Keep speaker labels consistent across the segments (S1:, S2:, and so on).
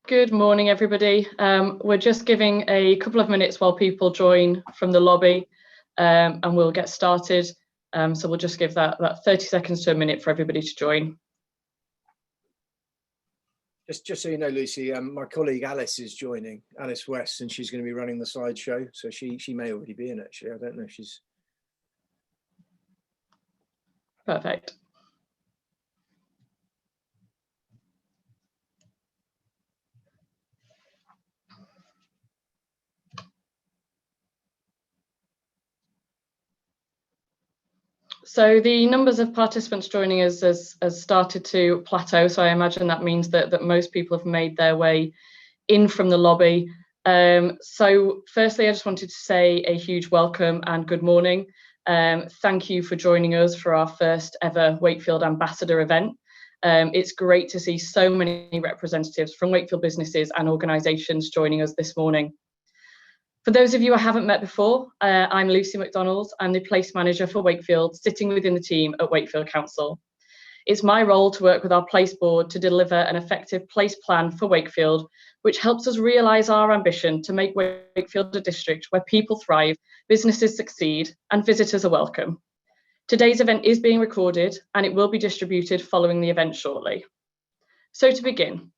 S1: Good morning, everybody. We're just giving a couple of minutes while people join from the lobby, and we'll get started. So we'll just give that 30 seconds to a minute for everybody to join.
S2: Just so you know, Lucy, my colleague Alice is joining, Alice West, and she's going to be running the slideshow. So she may already be in, actually. I don't know if she's...
S1: Perfect. So the numbers of participants joining us has started to plateau. So I imagine that means that most people have made their way in from the lobby. So firstly, I just wanted to say a huge welcome and good morning. Thank you for joining us for our first ever Wakefield Ambassador event. It's great to see so many representatives from Wakefield businesses and organisations joining us this morning. For those of you I haven't met before, I'm Lucy McDonald. I'm the Place Manager for Wakefield, sitting within the team at Wakefield Council. It's my role to work with our Place Board to deliver an effective place plan for Wakefield, which helps us realise our ambition to make Wakefield a district where people thrive, businesses succeed, and visitors are welcome. Today's event is being recorded and it will be distributed following the event shortly. So to begin,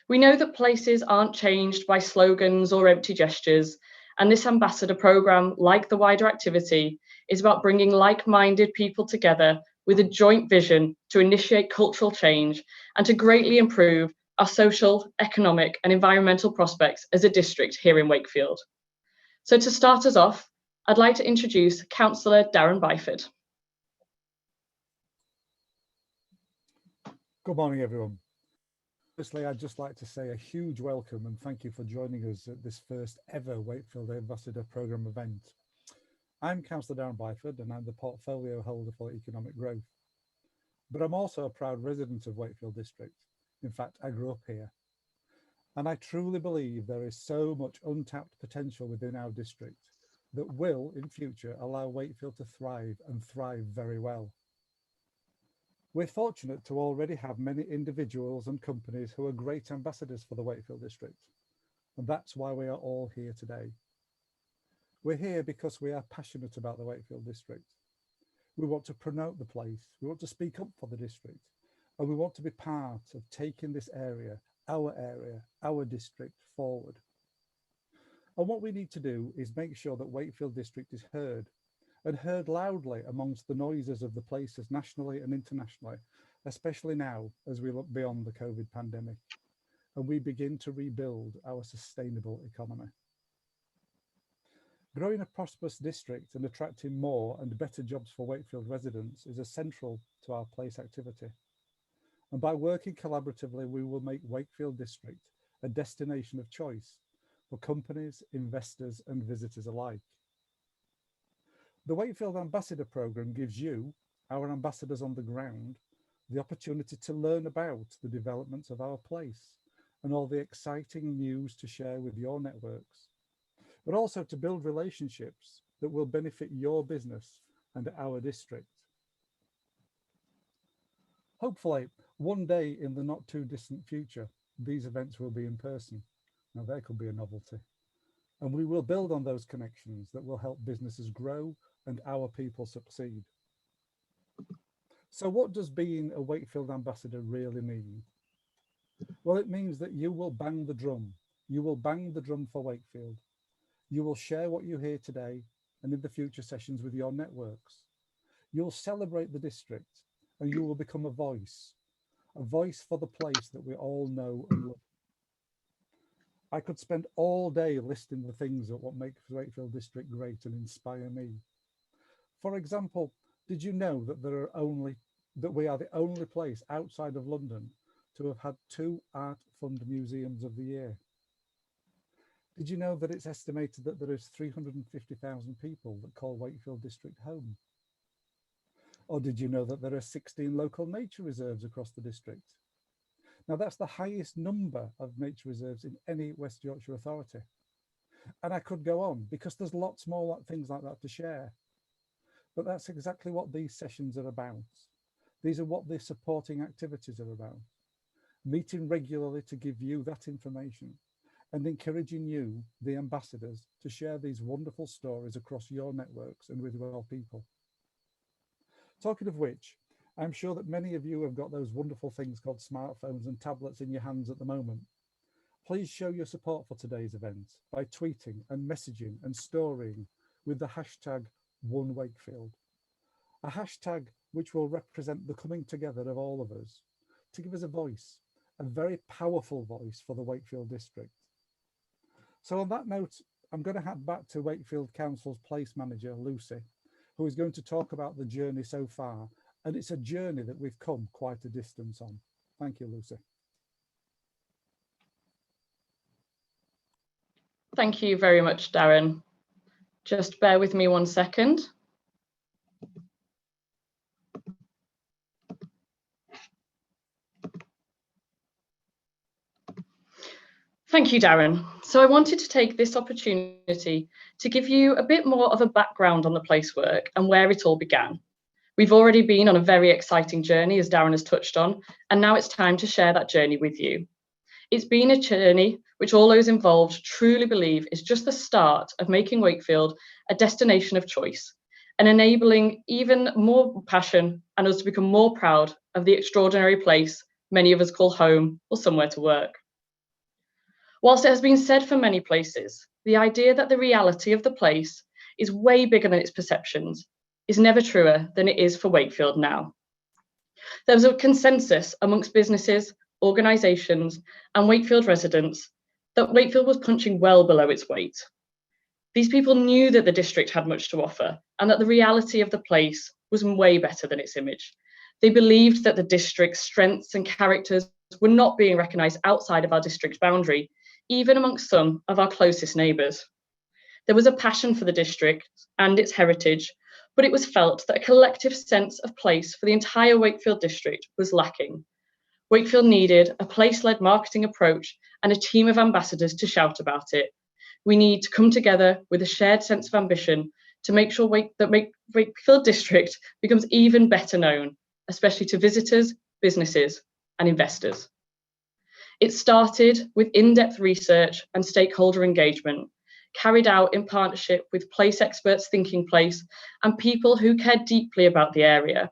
S1: we know that places aren't changed by slogans or empty gestures, and this ambassador programme, like the wider activity, is about bringing like-minded people together with a joint vision to initiate cultural change and to greatly improve our social, economic and environmental prospects as a district here in Wakefield. So to start us off, I'd like to introduce Councillor Darren Byford.
S3: Good morning, everyone. Firstly, I'd just like to say a huge welcome and thank you for joining us at this first ever Wakefield Ambassador Programme event. I'm Councillor Darren Byford and I'm the portfolio holder for economic growth. But I'm also a proud resident of Wakefield District. In fact, I grew up here. And I truly believe there is so much untapped potential within our district that will, in future, allow Wakefield to thrive and thrive very well. We're fortunate to already have many individuals and companies who are great ambassadors for the Wakefield District. And that's why we are all here today. We're here because we are passionate about the Wakefield District. We want to promote the place, we want to speak up for the district, and we want to be part of taking this area, our district forward. And what we need to do is make sure that Wakefield District is heard, and heard loudly amongst the noises of the places nationally and internationally, especially now as we look beyond the COVID pandemic and we begin to rebuild our sustainable economy. Growing a prosperous district and attracting more and better jobs for Wakefield residents is essential to our place activity. And by working collaboratively, we will make Wakefield District a destination of choice for companies, investors and visitors alike. The Wakefield Ambassador Programme gives you, our ambassadors on the ground, the opportunity to learn about the developments of our place and all the exciting news to share with your networks, but also to build relationships that will benefit your business and our district. Hopefully, one day in the not too distant future, these events will be in person. Now, there could be a novelty. And we will build on those connections that will help businesses grow and our people succeed. So what does being a Wakefield Ambassador really mean? Well, it means that you will bang the drum. You will bang the drum for Wakefield. You will share what you hear today and in the future sessions with your networks. You'll celebrate the district and you will become a voice for the place that we all know and love. I could spend all day listing the things that what makes Wakefield District great and inspire me. For example, did you know that we are the only place outside of London to have had 2 Art Fund Museums of the Year? Did you know that it's estimated that there is 350,000 people that call Wakefield District home? Or did you know that there are 16 local nature reserves across the district? Now that's the highest number of nature reserves in any West Yorkshire authority. And I could go on because there's lots more things like that to share. But that's exactly what these sessions are about. These are what the supporting activities are about. meeting regularly to give you that information, and encouraging you, the ambassadors, to share these wonderful stories across your networks and with your people. Talking of which, I'm sure that many of you have got those wonderful things called smartphones and tablets in your hands at the moment. Please show your support for today's event by tweeting and messaging and storying with the hashtag #OneWakefield, a hashtag which will represent the coming together of all of us to give us a voice, a very powerful voice for the Wakefield district. So on that note, I'm going to hand back to Wakefield Council's place manager, Lucy, who is going to talk about the journey so far. And it's a journey that we've come quite a distance on. Thank you, Lucy.
S1: Thank you very much, Darren. Just bear with me 1 second. Thank you, Darren. So I wanted to take this opportunity to give you a bit more of a background on the place work and where it all began. We've already been on a very exciting journey, as Darren has touched on, and now it's time to share that journey with you. It's been a journey which all those involved truly believe is just the start of making Wakefield a destination of choice and enabling even more passion and us to become more proud of the extraordinary place many of us call home or somewhere to work. Whilst it has been said for many places, the idea that the reality of the place is way bigger than its perceptions is never truer than it is for Wakefield now. There was a consensus amongst businesses, organisations and Wakefield residents that Wakefield was punching well below its weight. These people knew that the district had much to offer and that the reality of the place was way better than its image. They believed that the district's strengths and characters were not being recognised outside of our district boundary, even amongst some of our closest neighbours. There was a passion for the district and its heritage, but it was felt that a collective sense of place for the entire Wakefield district was lacking. Wakefield needed a place-led marketing approach and a team of ambassadors to shout about it. We need to come together with a shared sense of ambition to make sure Wakefield district becomes even better known, especially to visitors, businesses and investors. It started with in-depth research and stakeholder engagement, carried out in partnership with place experts Thinking Place and people who cared deeply about the area.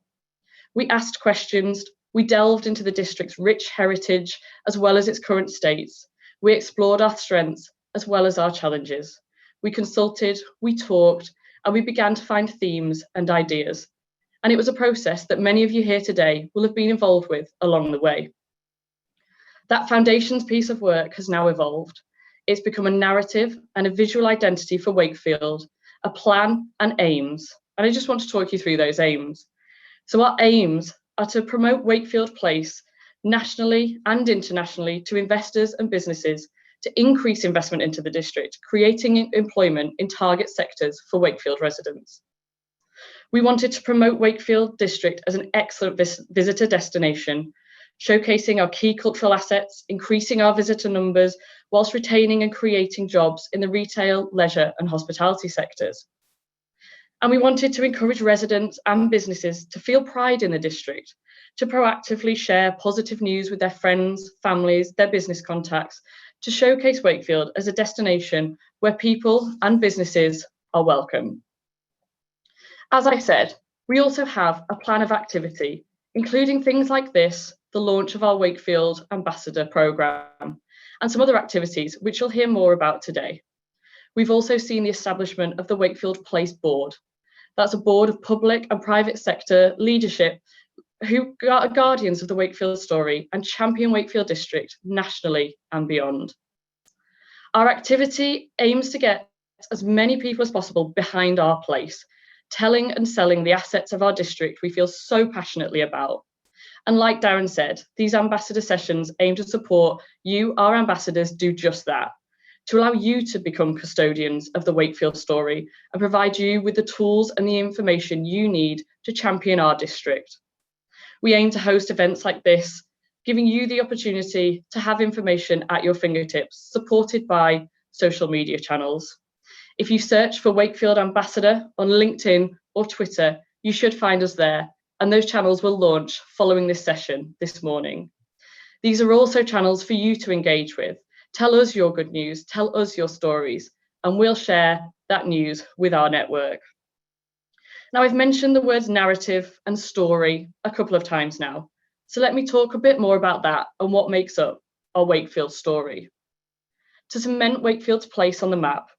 S1: We asked questions, we delved into the district's rich heritage as well as its current states. We explored our strengths as well as our challenges. We consulted, we talked, and we began to find themes and ideas. And it was a process that many of you here today will have been involved with along the way. That foundations piece of work has now evolved. It's become a narrative and a visual identity for Wakefield, a plan and aims. And I just want to talk you through those aims. So our aims are to promote Wakefield Place nationally and internationally to investors and businesses to increase investment into the district, creating employment in target sectors for Wakefield residents. We wanted to promote Wakefield district as an excellent visitor destination, showcasing our key cultural assets, increasing our visitor numbers, whilst retaining and creating jobs in the retail, leisure and hospitality sectors. And we wanted to encourage residents and businesses to feel pride in the district, to proactively share positive news with their friends, families, their business contacts, to showcase Wakefield as a destination where people and businesses are welcome. As I said, we also have a plan of activity, including things like this, the launch of our Wakefield Ambassador programme, and some other activities which you'll hear more about today. We've also seen the establishment of the Wakefield Place Board. That's a board of public and private sector leadership who are guardians of the Wakefield story and champion Wakefield district nationally and beyond. Our activity aims to get as many people as possible behind our place, telling and selling the assets of our district we feel so passionately about. And like Darren said, these ambassador sessions aim to support you, our ambassadors, do just that, to allow you to become custodians of the Wakefield story and provide you with the tools and the information you need to champion our district. We aim to host events like this, giving you the opportunity to have information at your fingertips, supported by social media channels. If you search for Wakefield Ambassador on LinkedIn or Twitter, you should find us there, and those channels will launch following this session this morning. These are also channels for you to engage with. Tell us your good news, tell us your stories, and we'll share that news with our network. Now, I've mentioned the words narrative and story a couple of times now, so let me talk a bit more about that and what makes up our Wakefield story. To cement Wakefield's place on the map,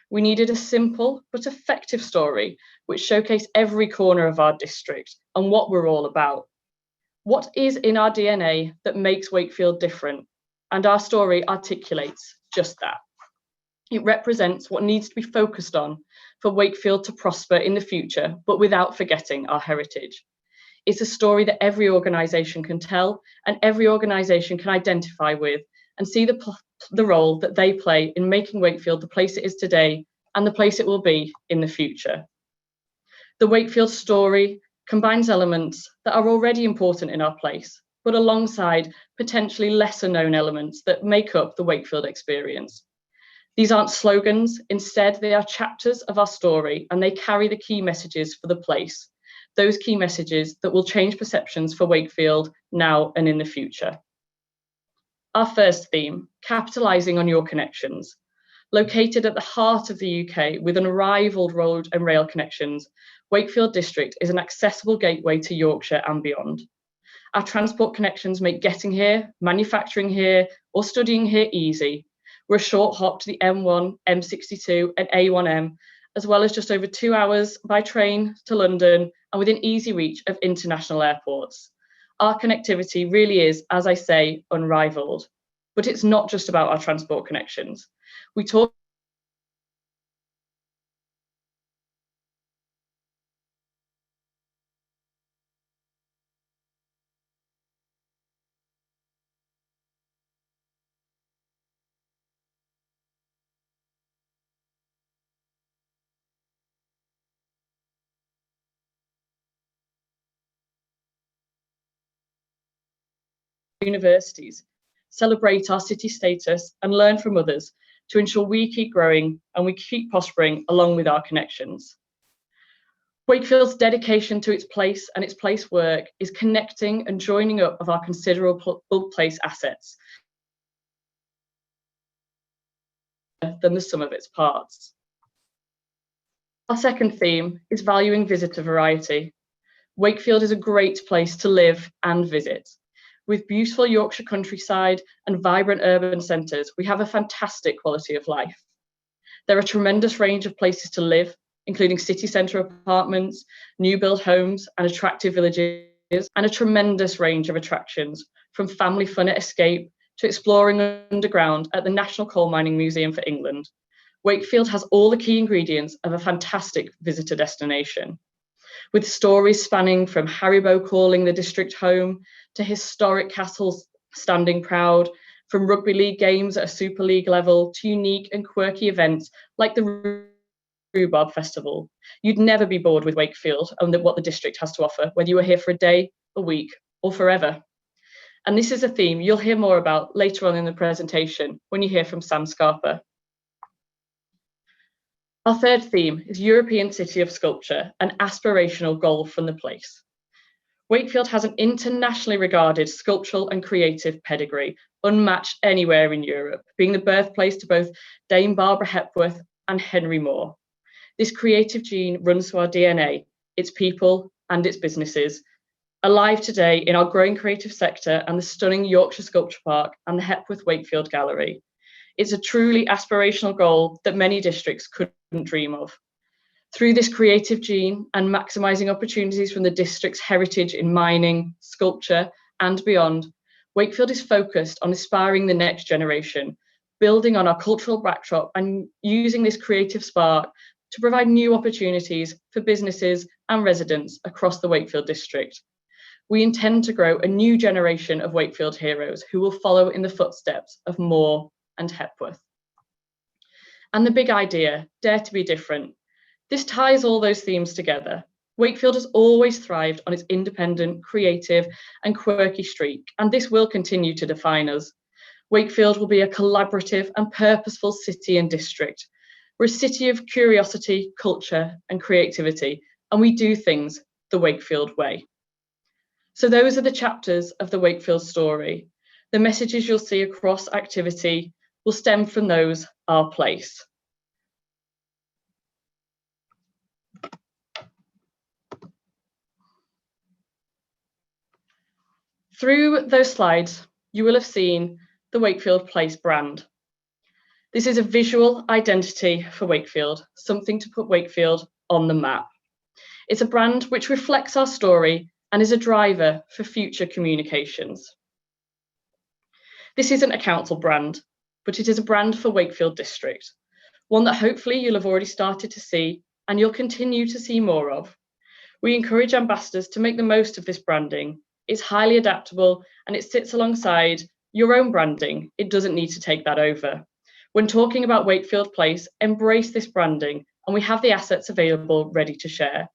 S1: we needed a simple but effective story which showcased every corner of our district and what we're all about. What is in our DNA that makes Wakefield different? And our story articulates just that. It represents what needs to be focused on for Wakefield to prosper in the future, but without forgetting our heritage. It's a story that every organisation can tell and every organisation can identify with and see the role that they play in making Wakefield the place it is today and the place it will be in the future. The Wakefield story combines elements that are already important in our place, but alongside potentially lesser known elements that make up the Wakefield experience. These aren't slogans, instead they are chapters of our story and they carry the key messages for the place, those key messages that will change perceptions for Wakefield now and in the future. Our first theme, capitalising on your connections. Located at the heart of the UK with unrivaled road and rail connections, Wakefield District is an accessible gateway to Yorkshire and beyond. Our transport connections make getting here, manufacturing here, or studying here easy. We're a short hop to the M1, M62 and A1M, as well as just over 2 hours by train to London and within easy reach of international airports. Our connectivity really is, as I say, unrivaled. But it's not just about our transport connections. We talk universities, celebrate our city status and learn from others to ensure we keep growing and we keep prospering along with our connections. Wakefield's dedication to its place and its place work is connecting and joining up of our considerable place assets than the sum of its parts. Our second theme is valuing visitor variety. Wakefield is a great place to live and visit. With beautiful Yorkshire countryside and vibrant urban centres, we have a fantastic quality of life. There are a tremendous range of places to live, including city centre apartments, new build homes and attractive villages, and a tremendous range of attractions, from family fun at Escape to exploring underground at the National Coal Mining Museum for England. Wakefield has all the key ingredients of a fantastic visitor destination, with stories spanning from Haribo calling the district home to historic castles standing proud, from rugby league games at a Super League level to unique and quirky events like the Rhubarb Festival. You'd never be bored with Wakefield and what the district has to offer, whether you are here for a day, a week, or forever. And this is a theme you'll hear more about later on in the presentation when you hear from Sam Scarpa. Our third theme is European City of Sculpture, an aspirational goal from the place. Wakefield has an internationally regarded sculptural and creative pedigree, unmatched anywhere in Europe, being the birthplace to both Dame Barbara Hepworth and Henry Moore. This creative gene runs through our DNA, its people and its businesses, alive today in our growing creative sector and the stunning Yorkshire Sculpture Park and the Hepworth Wakefield Gallery. It's a truly aspirational goal that many districts couldn't dream of. Through this creative gene and maximising opportunities from the district's heritage in mining, sculpture and beyond, Wakefield is focused on inspiring the next generation, building on our cultural backdrop and using this creative spark to provide new opportunities for businesses and residents across the Wakefield district. We intend to grow a new generation of Wakefield heroes who will follow in the footsteps of Moore and Hepworth. And the big idea, dare to be different. This ties all those themes together. Wakefield has always thrived on its independent, creative and quirky streak, and this will continue to define us. Wakefield will be a collaborative and purposeful city and district. We're a city of curiosity, culture and creativity, and we do things the Wakefield way. So those are the chapters of the Wakefield story. The messages you'll see across activity will stem from those our place. Through those slides, you will have seen the Wakefield Place brand. This is a visual identity for Wakefield, something to put Wakefield on the map. It's a brand which reflects our story and is a driver for future communications. This isn't a council brand, but it is a brand for Wakefield District, one that hopefully you'll have already started to see and you'll continue to see more of. We encourage ambassadors to make the most of this branding. It's highly adaptable and it sits alongside your own branding. It doesn't need to take that over. When talking about Wakefield Place, embrace this branding and we have the assets available ready to share.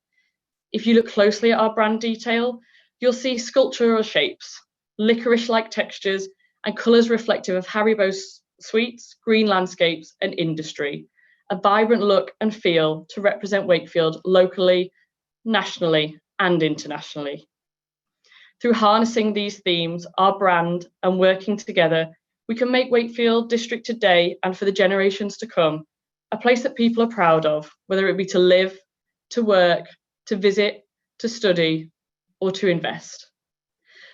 S1: If you look closely at our brand detail, you'll see sculptural shapes, licorice-like textures and colours reflective of Haribo sweets, green landscapes and industry. A vibrant look and feel to represent Wakefield locally, nationally and internationally. Through harnessing these themes, our brand and working together, we can make Wakefield District today and for the generations to come, a place that people are proud of, whether it be to live, to work, to visit, to study, or to invest.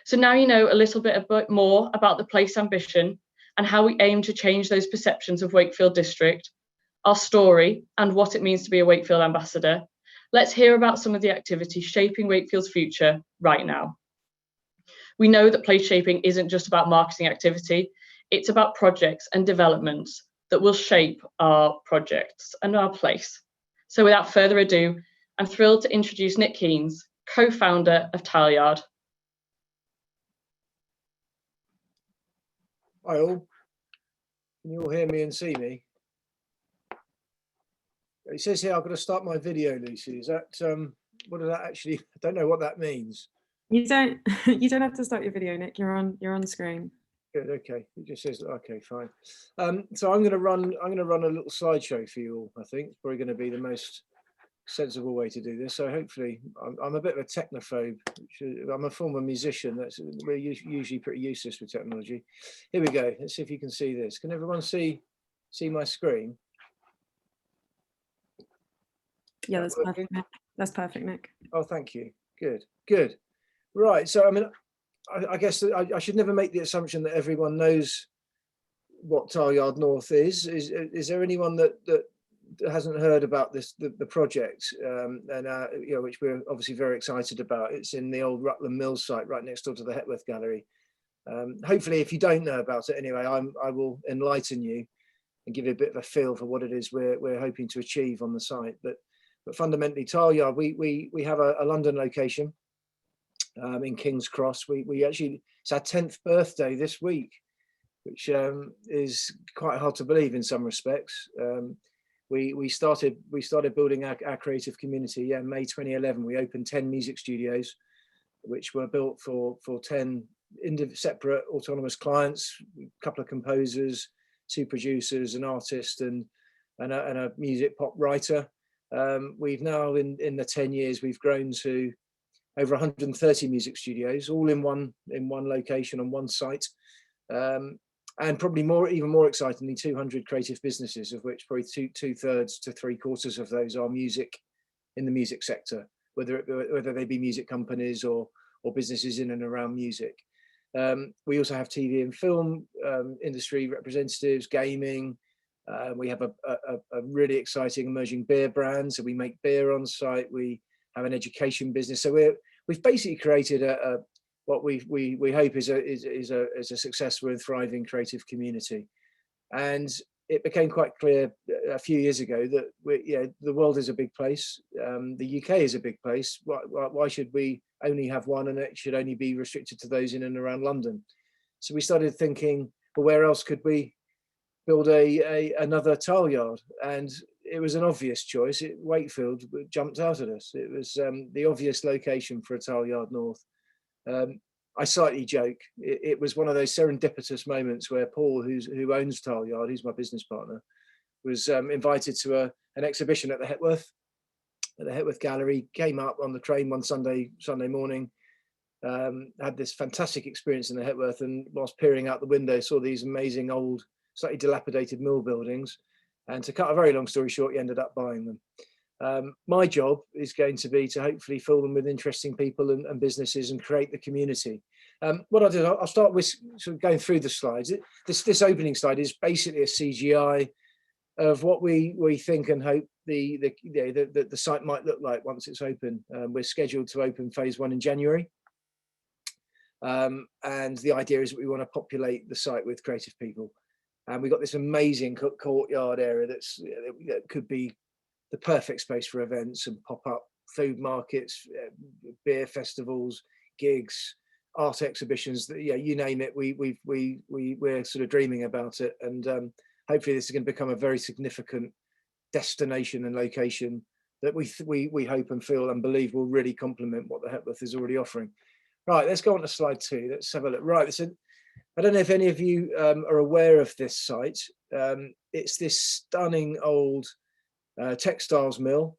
S1: So now you know a little bit more about the place ambition and how we aim to change those perceptions of Wakefield District, our story and what it means to be a Wakefield Ambassador. Let's hear about some of the activities shaping Wakefield's future right now. We know that place shaping isn't just about marketing activity, it's about projects and developments that will shape our projects and our place. So without further ado, I'm thrilled to introduce Nick Keynes, co-founder of Tileyard.
S2: Hi all. Can you all hear me and see me? It says here I've got to start my video, Lucy. Is that what does that actually? I don't know what that means.
S4: You don't have to start your video, Nick. You're on screen.
S2: Good. Okay. It just says okay, fine. So I'm going to run a little slideshow for you all. I think it's probably going to be the most sensible way to do this. So hopefully, I'm a bit of a technophobe. I'm a former musician. We're usually pretty useless with technology. Here we go. Let's see if you can see this. Can everyone see my screen?
S4: Yeah, that's perfect, Nick. That's perfect, Nick.
S2: Oh, thank you. Good. Right. So I mean, I guess I should never make the assumption that everyone knows what Tileyard North is. Is there anyone that hasn't heard about the project which we're obviously very excited about? It's in the old Rutland Mills site right next door to the Hepworth Gallery. Hopefully, if you don't know about it anyway, I will enlighten you and give you a bit of a feel for what it is we're hoping to achieve on the site. But fundamentally, Tileyard, we have a London location in King's Cross. We actually, it's our 10th birthday this week, which is quite hard to believe in some respects. We started building our creative community. Yeah, May 2011, we opened 10 music studios, which were built for 10 separate autonomous clients, a couple of composers, 2 producers, an artist, and a music pop writer. We've now, in the 10 years, we've grown to over 130 music studios, all in one location on one site. And probably even more excitingly, 200 creative businesses, of which probably two-thirds to 3/4 of those are music, in the music sector, whether they be music companies or businesses in and around music. We also have TV and film industry representatives, gaming. We have a really exciting emerging beer brand, so we make beer on site. We have an education business, so we've basically created what we hope is a successful and thriving creative community. And it became quite clear a few years ago that the world is a big place. The UK is a big place. Why should we only have one, and it should only be restricted to those in and around London? So we started thinking, well, where else could we build another Tileyard? And it was an obvious choice. Wakefield jumped out at us. It was the obvious location for a Tileyard North. I slightly joke. It was one of those serendipitous moments where Paul, who owns Tileyard, who's my business partner, was invited to an exhibition at the Hepworth Gallery. Came up on the train one Sunday morning, had this fantastic experience in the Hepworth, and whilst peering out the window, saw these amazing old, slightly dilapidated mill buildings. And to cut a very long story short, he ended up buying them. My job is going to be to hopefully fill them with interesting people and businesses and create the community. What I'll do, I'll start with sort of going through the slides. This opening slide is basically a CGI of what we think and hope the site might look like once it's open. We're scheduled to open phase 1 in January. And the idea is that we want to populate the site with creative people. And we've got this amazing courtyard area that could be the perfect space for events and pop-up food markets, beer festivals, gigs, art exhibitions. Yeah, you name it. We're sort of dreaming about it, and hopefully this is going to become a very significant destination and location that we hope and feel and believe will really complement what the Hepworth is already offering. Right, let's go on to slide 2. Let's have a look. Right, so I don't know if any of you are aware of this site. It's this stunning old textiles mill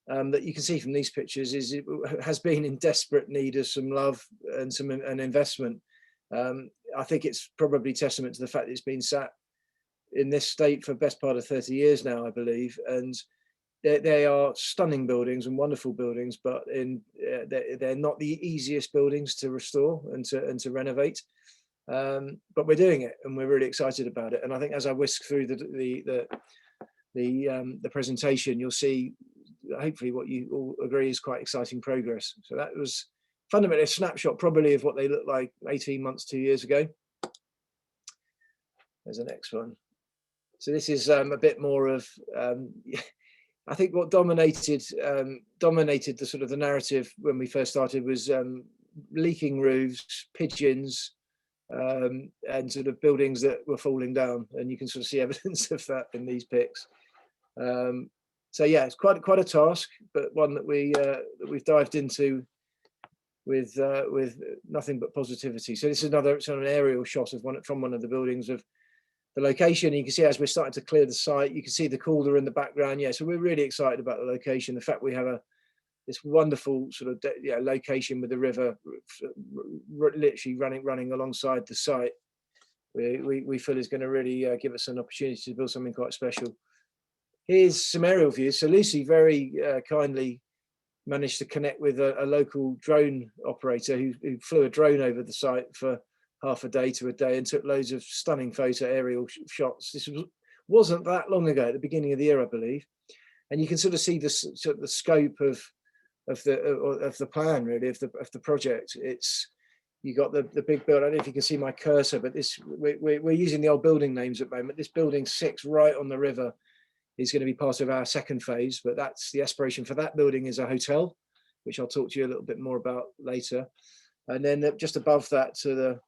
S2: that you can see from these pictures. It has been in desperate need of some love and an investment. I think it's probably testament to the fact that it's been sat in this state for the best part of 30 years now, I believe. And they are stunning buildings and wonderful buildings, but they're not the easiest buildings to restore and to renovate. But we're doing it, and we're really excited about it. And I think as I whisk through the presentation, you'll see hopefully what you all agree is quite exciting progress. So that was fundamentally a snapshot probably of what they looked like 18 months, 2 years ago. There's the next one. So this is a bit more of I think what dominated the sort of the narrative when we first started was leaking roofs, pigeons, and sort of buildings that were falling down, and you can sort of see evidence of that in these pics. So yeah, it's quite a task, but one that we've dived into with nothing but positivity. So this is another sort of an aerial shot of from one of the buildings of the location. You can see as we're starting to clear the site, you can see the cooler in the background. Yeah, so we're really excited about the location. The fact we have this wonderful sort of location with the river literally running alongside the site, we feel is going to really give us an opportunity to build something quite special. Here's some aerial views. So Lucy very kindly managed to connect with a local drone operator who flew a drone over the site for half a day to a day and took loads of stunning photo aerial shots. This wasn't that long ago, at the beginning of the year, I believe. And you can sort of see the scope of the plan, really, of the project. You got the big build. I don't know if you can see my cursor, but we're using the old building names at the moment. This building 6 right on the river is going to be part of our second phase, but that's the aspiration for that building is a hotel, which I'll talk to you a little bit more about later. And then just above that, to the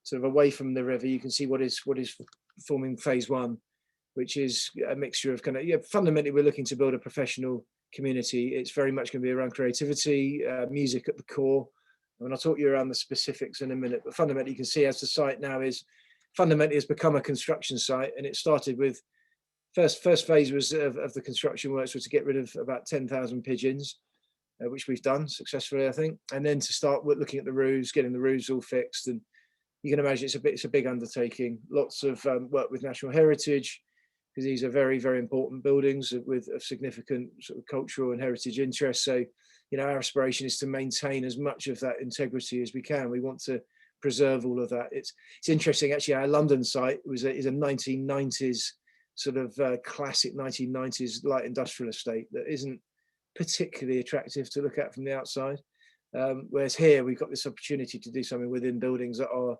S2: sort of away from the river, you can see what is forming phase 1, which is a mixture of fundamentally we're looking to build a professional community. It's very much going to be around creativity, music at the core. And I'll talk you around the specifics in a minute, but fundamentally you can see as the site now has become a construction site, and it started with first phase was of the construction works was to get rid of about 10,000 pigeons, which we've done successfully, I think, and then to start looking at the roofs, getting the roofs all fixed. And you can imagine it's a big undertaking. Lots of work with national heritage, because these are very, very important buildings with significant sort of cultural and heritage interest. So, our aspiration is to maintain as much of that integrity as we can. We want to preserve all of that. It's interesting, actually. Our London site is a 1990s sort of classic 1990s light industrial estate that isn't particularly attractive to look at from the outside. Whereas here we've got this opportunity to do something within buildings that are,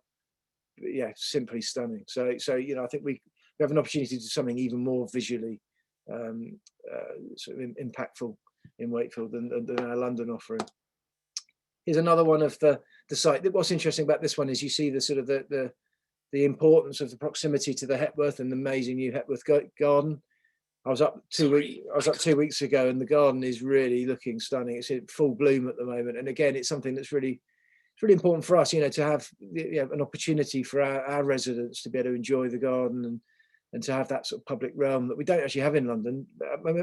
S2: simply stunning. So I think we have an opportunity to do something even more visually sort of impactful in Wakefield than our London offering. Here's another one of the site. What's interesting about this one is you see the sort of the importance of the proximity to the Hepworth and the amazing new Hepworth garden. I was up 2 weeks ago, and the garden is really looking stunning. It's in full bloom at the moment, and again, it's something that's really important for us, to have an opportunity for our residents to be able to enjoy the garden and to have that sort of public realm that we don't actually have in London.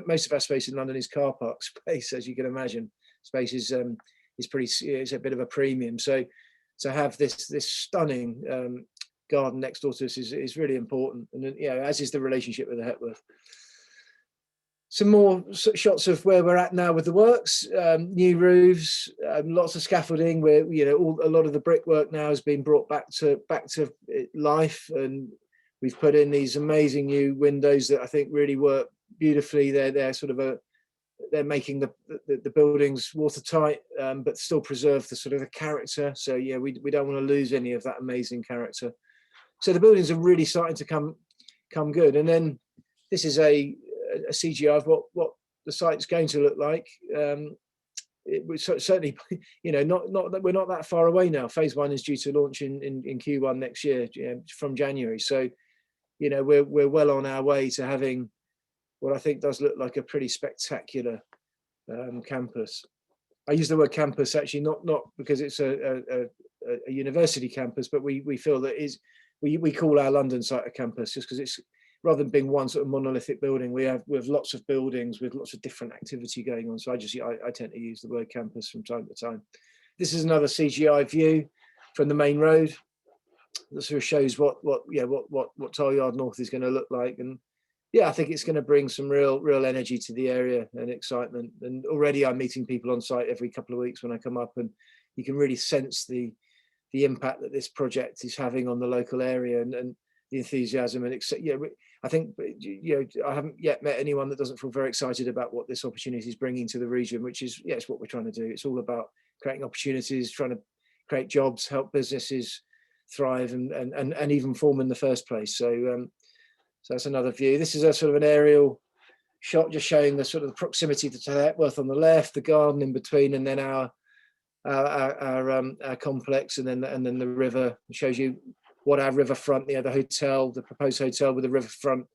S2: Most of our space in London is car park space, as you can imagine. Space is is it's a bit of a premium. So to have this stunning garden next door to us is really important, and as is the relationship with the Hepworth. Some more shots of where we're at now with the works, new roofs, lots of scaffolding. Where a lot of the brickwork now has been brought back to life, and we've put in these amazing new windows that I think really work beautifully. They're sort of they're making the buildings watertight, but still preserve the sort of the character. So we don't want to lose any of that amazing character. So the buildings are really starting to come good. And then this is a CGI of what the site's going to look like. It was certainly, not that we're not that far away now. Phase 1 is due to launch in Q1 next year, from January. So, we're well on our way to having what I think does look like a pretty spectacular campus. I use the word campus actually not because it's a university campus, but we feel that we call our London site a campus just because it's, rather than being one sort of monolithic building, we have lots of buildings with lots of different activity going on. So I tend to use the word campus from time to time. This is another CGI view from the main road that sort of shows what Tileyard North is going to look like. And I think it's going to bring some real energy to the area and excitement. And already I'm meeting people on site every couple of weeks when I come up, and you can really sense the impact that this project is having on the local area and the enthusiasm. And I think I haven't yet met anyone that doesn't feel very excited about what this opportunity is bringing to the region, which is it's what we're trying to do. It's all about creating opportunities, trying to create jobs, help businesses thrive and even form in the first place. So that's another view. This is a sort of an aerial shot just showing the sort of the proximity to Hepworth on the left, the garden in between, and then our complex, and then the river. It shows you what our riverfront, the hotel, the proposed hotel with the riverfront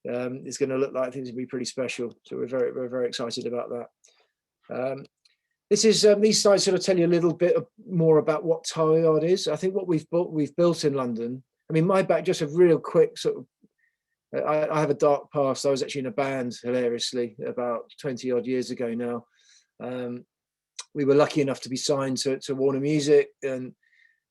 S2: is going to look like. I think it's going to be pretty special. So we're very excited about that. This is these slides sort of tell you a little bit more about what Tileyard is. I think what we've built in London. I mean, my back, just a real quick sort of. I have a dark past. I was actually in a band, hilariously, about 20 odd years ago now. We were lucky enough to be signed to Warner Music, and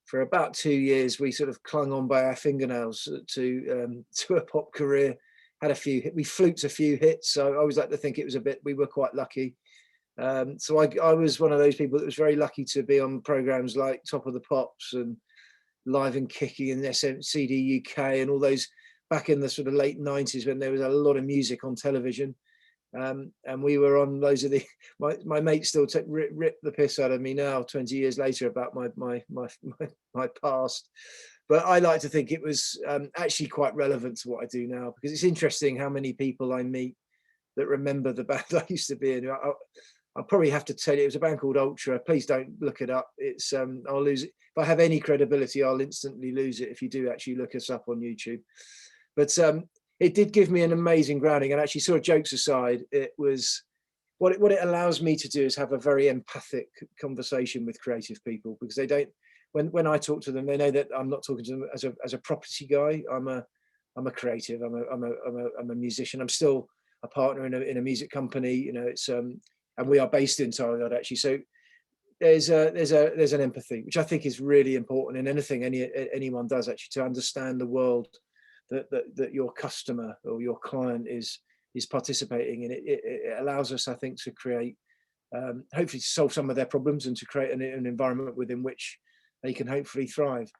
S2: for about 2 years we sort of clung on by our fingernails to a pop career. We fluked a few hits, so I always like to think we were quite lucky. So I was one of those people that was very lucky to be on programs like Top of the Pops and Live and Kicking and CD UK and all those back in the sort of late 90s when there was a lot of music on television. And we were on loads of my mates still rip the piss out of me now 20 years later about my past, but I like to think it was actually quite relevant to what I do now, because it's interesting how many people I meet that remember the band I used to be in. I'll probably have to tell you, it was a band called Ultra. Please don't look it up. It's I'll lose it if I have any credibility. I'll instantly lose it if you do actually look us up on YouTube. But it did give me an amazing grounding, and actually, sort of jokes aside, it was what it allows me to do is have a very empathic conversation with creative people, because they don't, when I talk to them, they know that I'm not talking to them as a property guy. I'm a creative. I'm a musician. I'm still a partner in a music company. It's and we are based in Tileyard actually. So there's an empathy which I think is really important in anything anyone does, actually, to understand the world that your customer or your client is participating in. It allows us, I think, to create hopefully to solve some of their problems and to create an environment within which they can hopefully thrive.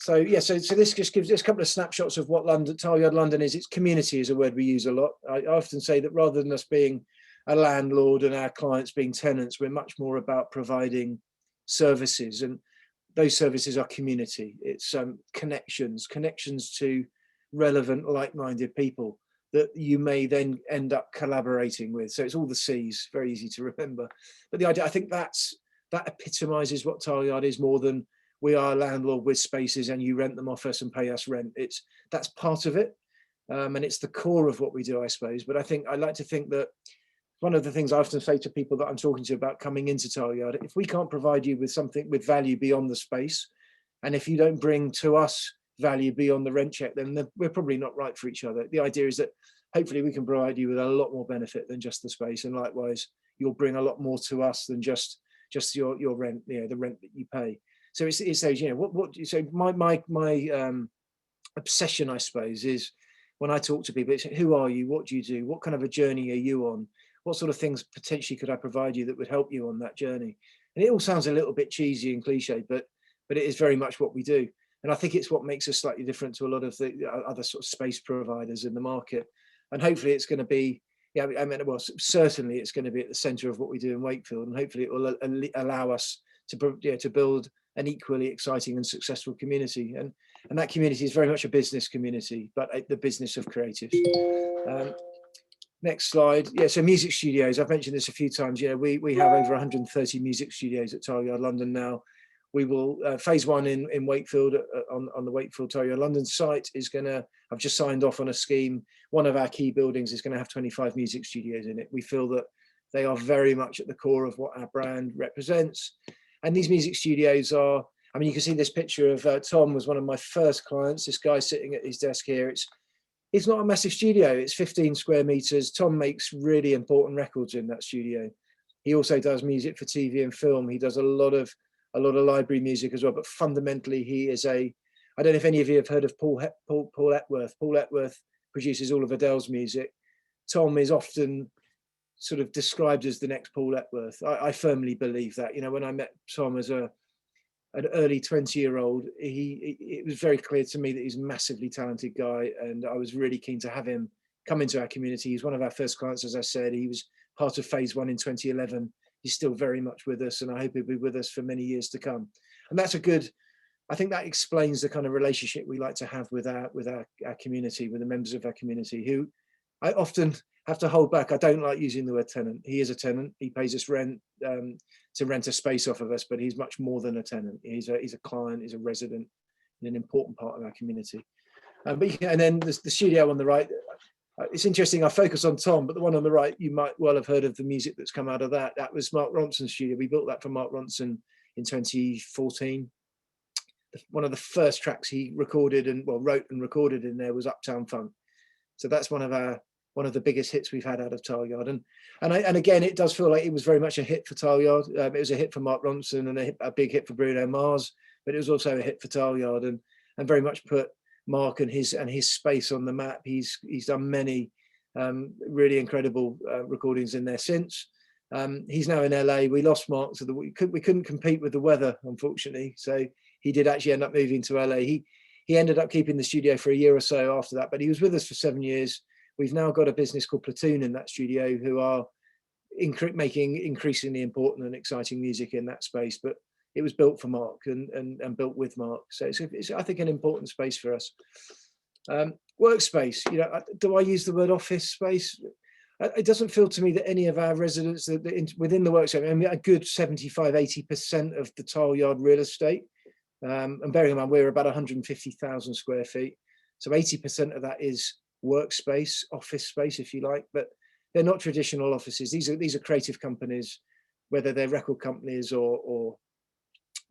S2: So this just gives us a couple of snapshots of what Tileyard London is. It's community is a word we use a lot. I often say that rather than us being a landlord and our clients being tenants, we're much more about providing services, and those services are community. It's connections to relevant, like-minded people that you may then end up collaborating with. So it's all the C's, very easy to remember. But the idea, I think that epitomizes what Tileyard is, more than we are a landlord with spaces and you rent them off us and pay us rent. That's part of it, and it's the core of what we do, I suppose. But I like to think that one of the things I often say to people that I'm talking to about coming into Tileyard, if we can't provide you with something with value beyond the space, and if you don't bring to us value beyond the rent check, then we're probably not right for each other. The idea is that hopefully we can provide you with a lot more benefit than just the space, and likewise you'll bring a lot more to us than just just your rent, the rent that you pay. So it's those, so my obsession, I suppose, is when I talk to people, it's who are you, what do you do, what kind of a journey are you on, what sort of things potentially could I provide you that would help you on that journey. And it all sounds a little bit cheesy and cliche, but it is very much what we do. And I think it's what makes us slightly different to a lot of the other sort of space providers in the market. And hopefully it's going to be, certainly it's going to be at the centre of what we do in Wakefield, and hopefully it will allow us to build an equally exciting and successful community. And that community is very much a business community, but the business of creatives. Next slide. Yeah, so music studios. I've mentioned this a few times. We have over 130 music studios at Tileyard London now. We will phase one in Wakefield on the Wakefield Tileyard London site is going to. I've just signed off on a scheme. One of our key buildings is going to have 25 music studios in it. We feel that they are very much at the core of what our brand represents. And these music studios are. I mean, you can see this picture of Tom was one of my first clients. This guy sitting at his desk here. It's not a massive studio. It's 15 square meters. Tom makes really important records in that studio. He also does music for TV and film. He does a lot of library music as well. But fundamentally, he is I don't know if any of you have heard of Paul Epworth. Paul Epworth produces all of Adele's music. Tom is often sort of described as the next Paul Epworth. I firmly believe that. When I met Tom as an early 20-year-old, it was very clear to me that he's a massively talented guy, and I was really keen to have him come into our community. He's one of our first clients, as I said. He was part of phase one in 2011. He's still very much with us, and I hope he'll be with us for many years to come. And that's I think that explains the kind of relationship we like to have with our community, with the members of our community, who I often have to hold back. I don't like using the word tenant. He is a tenant. He pays us rent to rent a space off of us, but he's much more than a tenant. He's a client, he's a resident, and an important part of our community. And then the studio on the right, it's interesting, I focus on Tom, but the one on the right, you might well have heard of the music that's come out of that. That was Mark Ronson's studio. We built that for Mark Ronson in 2014. One of the first tracks he recorded wrote and recorded in there was Uptown Funk. So that's one of the biggest hits we've had out of Tileyard. And again, it does feel like it was very much a hit for Tileyard. It was a hit for Mark Ronson and a big hit for Bruno Mars, but it was also a hit for Tileyard and very much put Mark and his space on the map. He's done many really incredible recordings in there since. He's now in LA. We lost Mark, so we couldn't compete with the weather, unfortunately. So he did actually end up moving to LA. He ended up keeping the studio for a year or so after that, but he was with us for 7 years. We've now got a business called Platoon in that studio who are making increasingly important and exciting music in that space. But it was built for Mark and built with Mark. So it's I think, an important space for us. Workspace, do I use the word office space? It doesn't feel to me that any of our residents within the workspace, I mean, a good 75-80% of the Tileyard real estate, and bearing in mind we're about 150,000 square feet, so 80% of that is workspace, office space, if you like, but they're not traditional offices. These are creative companies, whether they're record companies or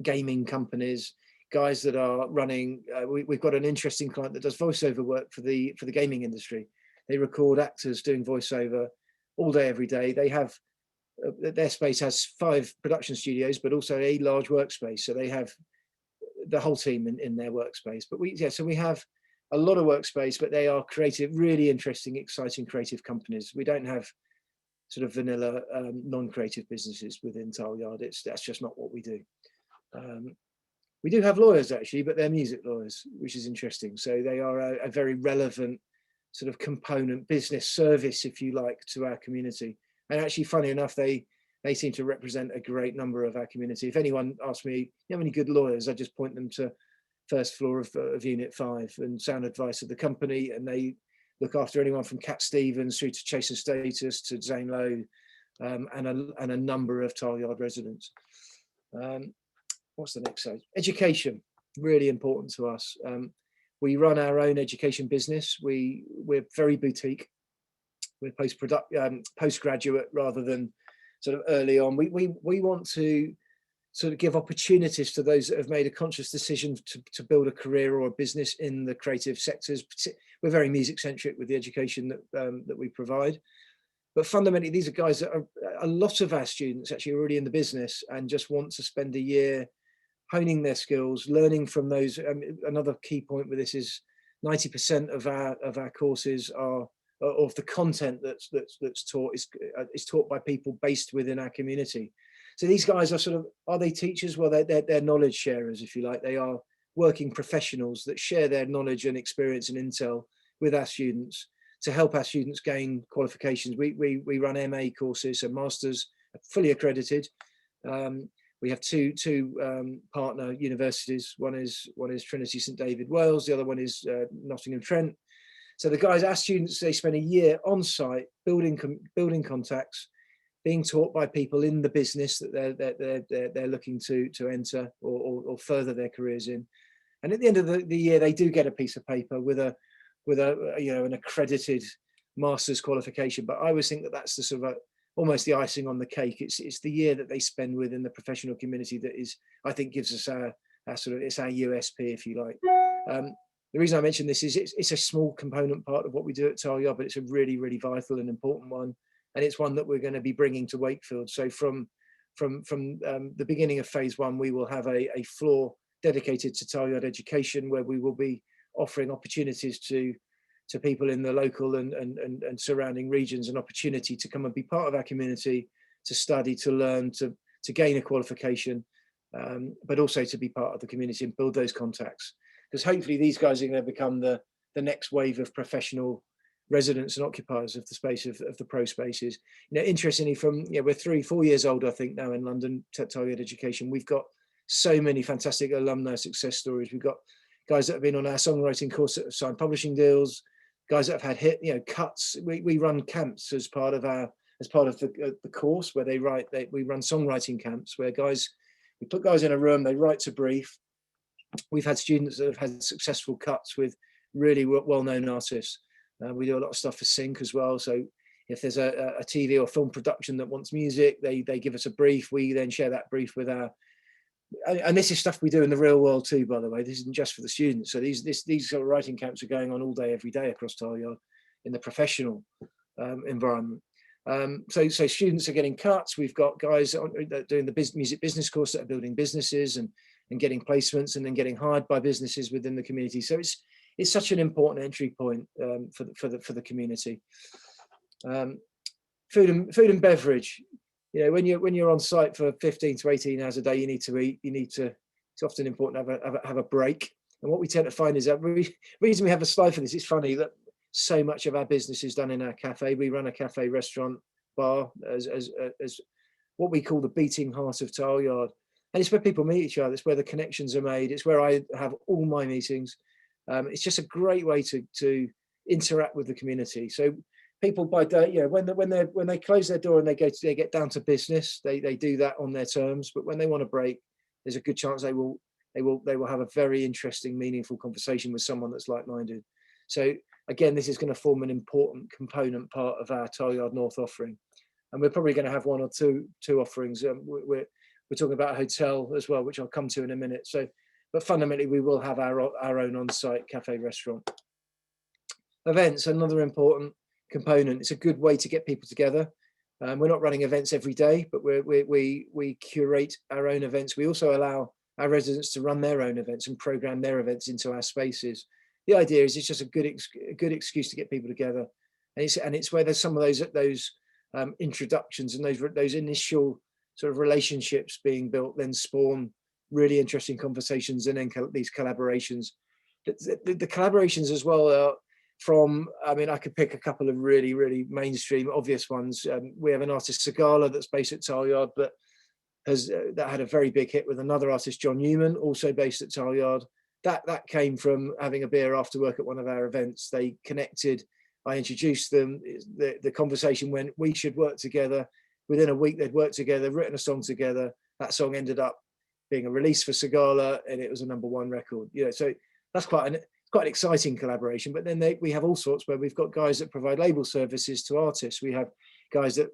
S2: gaming companies, guys that are running. We've got an interesting client that does voiceover work for the gaming industry. They record actors doing voiceover all day, every day. They have their space has 5 production studios, but also a large workspace. So they have the whole team in their workspace. But so we have a lot of workspace, but they are creative, really interesting, exciting creative companies. We don't have sort of vanilla non-creative businesses within Tileyard. That's just not what we do. We do have lawyers actually, but they're music lawyers, which is interesting. So they are a very relevant sort of component, business service, if you like, to our community. And actually, funny enough, they seem to represent a great number of our community. If anyone asks me, you have any good lawyers, I just point them to first floor of Unit 5 and Sound Advice of the company, and they look after anyone from Cat Stevens through to Chaser Status to Zane Lowe, and a number of Tileyard residents. What's the next slide? Education, really important to us. We run our own education business. We're very boutique. We're postgraduate rather than sort of early on. We want to sort of give opportunities to those that have made a conscious decision to build a career or a business in the creative sectors. We're very music centric with the education that we provide. But fundamentally, these are guys that are, a lot of our students actually already in the business and just want to spend a year honing their skills, learning from those. Another key point with this is 90% of our courses are, of the content that's taught is taught by people based within our community. So these guys are sort of, are they teachers? Well, they're knowledge sharers, if you like. They are working professionals that share their knowledge and experience and intel with our students to help our students gain qualifications. We run MA courses, so masters, fully accredited. We have two partner universities. One is Trinity St David Wales. The other one is Nottingham Trent. So the guys, our students, they spend a year on site building contacts, being taught by people in the business that they're looking to enter or further their careers in. And at the end of the year, they do get a piece of paper with a an accredited master's qualification. But I always think that that's the sort of almost the icing on the cake. It's the year that they spend within the professional community that is, I think, gives us our sort of, it's our USP, if you like. The reason I mention this is it's a small component part of what we do at Talyard, but it's a really, really vital and important one. And it's one that we're going to be bringing to Wakefield. So from the beginning of phase one, we will have a floor dedicated to Talyard education, where we will be offering opportunities to people in the local and surrounding regions, an opportunity to come and be part of our community, to study, to learn, to gain a qualification, but also to be part of the community and build those contacts. Because hopefully these guys are going to become the next wave of professional residents and occupiers of the space of the pro spaces. You know, interestingly, we're 3-4 years old, I think, now in London, Talyard Education. We've got so many fantastic alumni success stories. We've got guys that have been on our songwriting course that have signed publishing deals, guys that have had cuts. We run camps as part of the course where we run songwriting camps where we put guys in a room, they write to brief. We've had students that have had successful cuts with really well-known artists. We do a lot of stuff for Sync as well. So if there's a TV or film production that wants music, they give us a brief. We then share that brief with and this is stuff we do in the real world too, by the way. This isn't just for the students. So these sort of writing camps are going on all day, every day across Talyard in the professional environment. So students are getting cuts. We've got guys doing the music business course that are building businesses and getting placements and then getting hired by businesses within the community. So it's such an important entry point for the community. Food and beverage. You know, when you're on site for 15 to 18 hours a day, you need to eat. It's often important to have a break. And what we tend to find is that reason we have a slide for this. It's funny that so much of our business is done in our cafe. We run a cafe, restaurant, bar as what we call the beating heart of Talyard. And it's where people meet each other. It's where the connections are made. It's where I have all my meetings. It's just a great way to interact with the community. So people by day, when they close their door and they get down to business, they do that on their terms. But when they want a break, there's a good chance they will have a very interesting, meaningful conversation with someone that's like-minded. So again, this is going to form an important component part of our Talyard North offering, and we're probably going to have one or two offerings. We're talking about a hotel as well, which I'll come to in a minute. So, but fundamentally, we will have our own on-site cafe restaurant. Events, another important component. It's a good way to get people together. We're not running events every day, but we curate our own events. We also allow our residents to run their own events and program their events into our spaces. The idea is it's just a good excuse to get people together, and it's where there's some of those introductions and those initial sort of relationships being built, then spawn really interesting conversations, and then these collaborations. The collaborations as well are from, I mean, I could pick a couple of really, really mainstream, obvious ones. We have an artist, Sagala, that's based at Talyard, but that had a very big hit with another artist, John Newman, also based at Talyard. That came from having a beer after work at one of our events. They connected. I introduced them. The conversation went, we should work together. Within a week, they'd worked together, written a song together. That song ended up being a release for Sagala, and it was a #1 record. You know, so that's quite an exciting collaboration. But then we have all sorts where we've got guys that provide label services to artists. We have guys that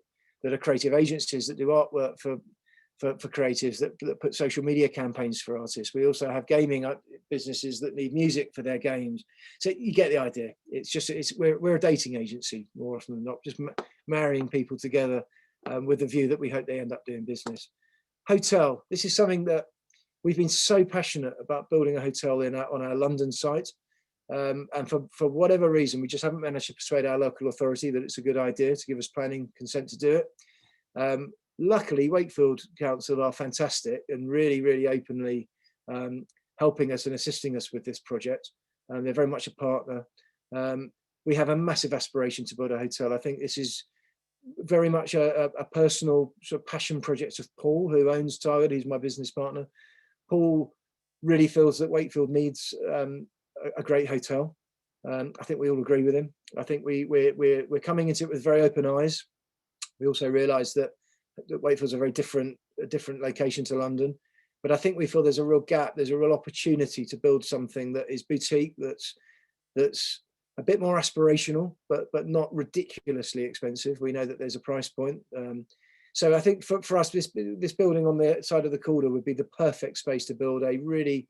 S2: are creative agencies that do artwork for creatives that put social media campaigns for artists. We also have gaming businesses that need music for their games. So you get the idea. It's just we're a dating agency more often than not, just marrying people together with the view that we hope they end up doing business. Hotel. This is something that we've been so passionate about building a hotel on our London site. And for whatever reason, we just haven't managed to persuade our local authority that it's a good idea to give us planning consent to do it. Luckily, Wakefield Council are fantastic and really, really openly helping us and assisting us with this project. They're very much a partner. We have a massive aspiration to build a hotel. I think this is very much a personal sort of passion project of Paul, who owns Target, who's my business partner. Paul really feels that Wakefield needs a great hotel. I think we all agree with him. I think we're coming into it with very open eyes. We also realise that Wakefield's a very different location to London, but I think we feel there's a real gap. There's a real opportunity to build something that is boutique, that's a bit more aspirational, but not ridiculously expensive. We know that there's a price point. So I think for us, this building on the side of the Calder would be the perfect space to build a really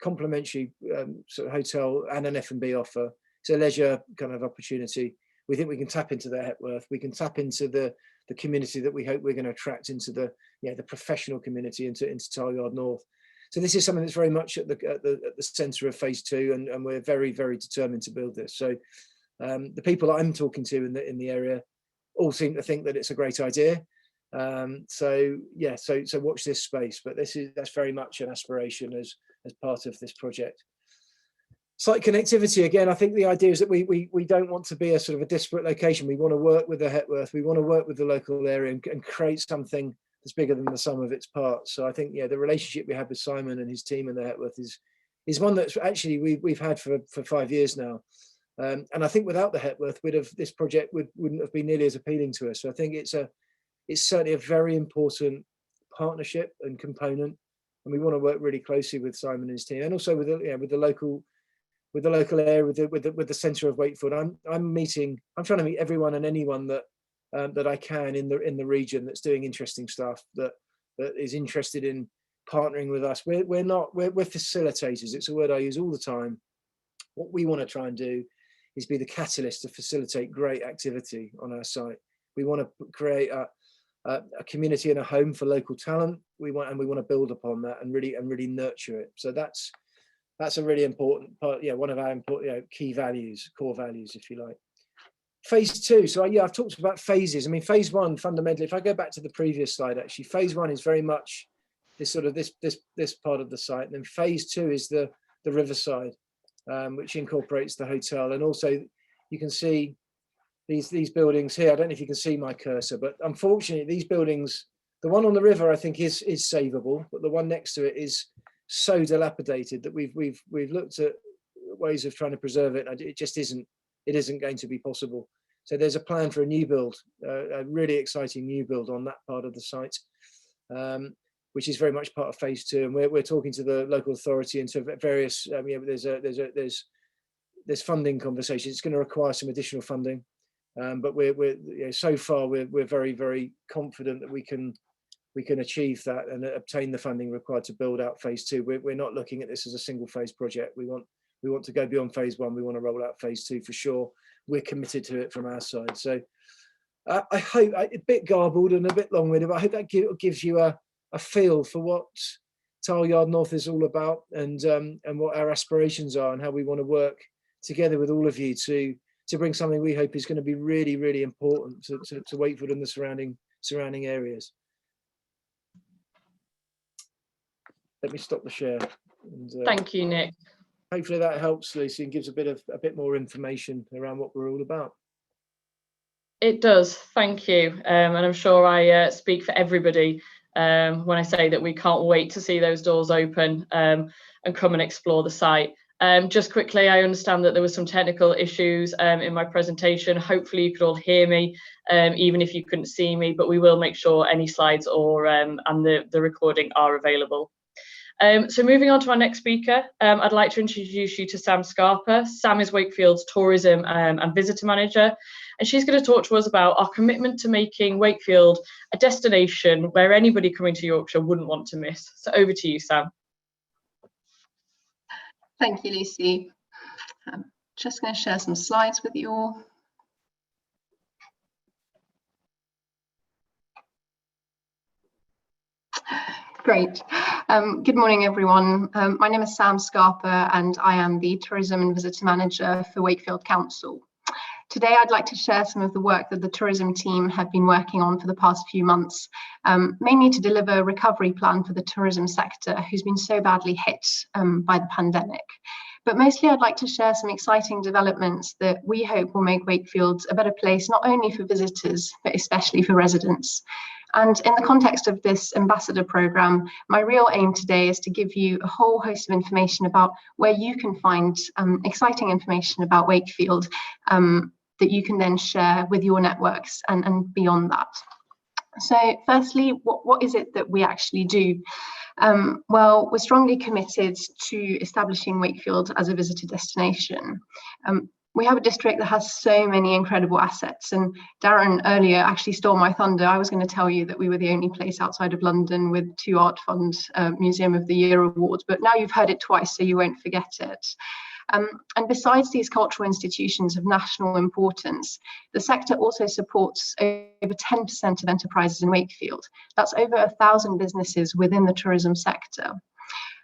S2: complementary sort of hotel and an F&B offer. It's a leisure kind of opportunity. We think we can tap into their Hepworth. We can tap into the community that we hope we're going to attract into the professional community into Tileyard North. So this is something that's very much at the centre of phase 2, and we're very, very determined to build this. So the people that I'm talking to in the area all seem to think that it's a great idea. So watch this space. But that's very much an aspiration as part of this project. Site connectivity, again, I think the idea is that we don't want to be a sort of a disparate location. We want to work with the Hepworth, we want to work with the local area and create something that's bigger than the sum of its parts. So I think, the relationship we have with Simon and his team in the Hepworth is one that's actually we've had for 5 years now. And I think without the Hepworth, this project wouldn't have been nearly as appealing to us. So I think it's certainly a very important partnership and component, and we want to work really closely with Simon and his team, and also with the local area, with the centre of Wakefield. I'm trying to meet everyone and anyone that I can in the region that's doing interesting stuff, that is interested in partnering with us. We're facilitators. It's a word I use all the time. What we want to try and do is be the catalyst to facilitate great activity on our site. We want to create a community and a home for local talent. We want to build upon that and really nurture it. So that's a really important part. One of our important key values, core values, if you like. Phase 2. So I've talked about phases. I mean, phase 1 fundamentally, if I go back to the previous slide, actually, phase 1 is very much this part of the site, and then phase 2 is the riverside, which incorporates the hotel, and also you can see these buildings here. I don't know if you can see my cursor, but unfortunately, these buildings, the one on the river, I think is savable, but the one next to it is so dilapidated that we've looked at ways of trying to preserve it, and it just isn't going to be possible. So there's a plan for a new build, a really exciting new build on that part of the site, which is very much part of phase 2. And we're talking to the local authority into various. There's funding conversations. It's going to require some additional funding, but so far we're very, very confident that we can achieve that and obtain the funding required to build out phase 2. We're not looking at this as a single phase project. We want to go beyond phase 1. We want to roll out phase 2 for sure. We're committed to it from our side. So I hope, a bit garbled and a bit long-winded, but I hope that gives you a feel for what Tileyard North is all about, and what our aspirations are, and how we want to work together with all of you to bring something we hope is going to be really, really important to Wakefield and the surrounding areas. Let me stop the share. And,
S1: thank you, Nick.
S2: Hopefully that helps, Lucy, and gives a bit more information around what we're all about.
S1: It does, thank you. And I'm sure I speak for everybody when I say that we can't wait to see those doors open and come and explore the site. Just quickly, I understand that there were some technical issues in my presentation. Hopefully you could all hear me, even if you couldn't see me, but we will make sure any slides or and the recording are available. So moving on to our next speaker, I'd like to introduce you to Sam Scarpa. Sam is Wakefield's Tourism and Visitor Manager, and she's going to talk to us about our commitment to making Wakefield a destination where anybody coming to Yorkshire wouldn't want to miss. So over to you, Sam.
S5: Thank you, Lucy. I'm just going to share some slides with you all. Great. Good morning, everyone. My name is Sam Scarpa, and I am the Tourism and Visitor Manager for Wakefield Council. Today, I'd like to share some of the work that the tourism team have been working on for the past few months, mainly to deliver a recovery plan for the tourism sector, who's been so badly hit by the pandemic. But mostly, I'd like to share some exciting developments that we hope will make Wakefield a better place, not only for visitors, but especially for residents. And in the context of this ambassador programme, my real aim today is to give you a whole host of information about where you can find exciting information about Wakefield that you can then share with your networks and beyond that. So firstly, what is it that we actually do? Well, we're strongly committed to establishing Wakefield as a visitor destination. We have a district that has so many incredible assets, and Darren earlier actually stole my thunder. I was going to tell you that we were the only place outside of London with 2 Art Fund Museum of the Year awards, but now you've heard it twice, so you won't forget it. And besides these cultural institutions of national importance, the sector also supports over 10% of enterprises in Wakefield. That's over 1,000 businesses within the tourism sector.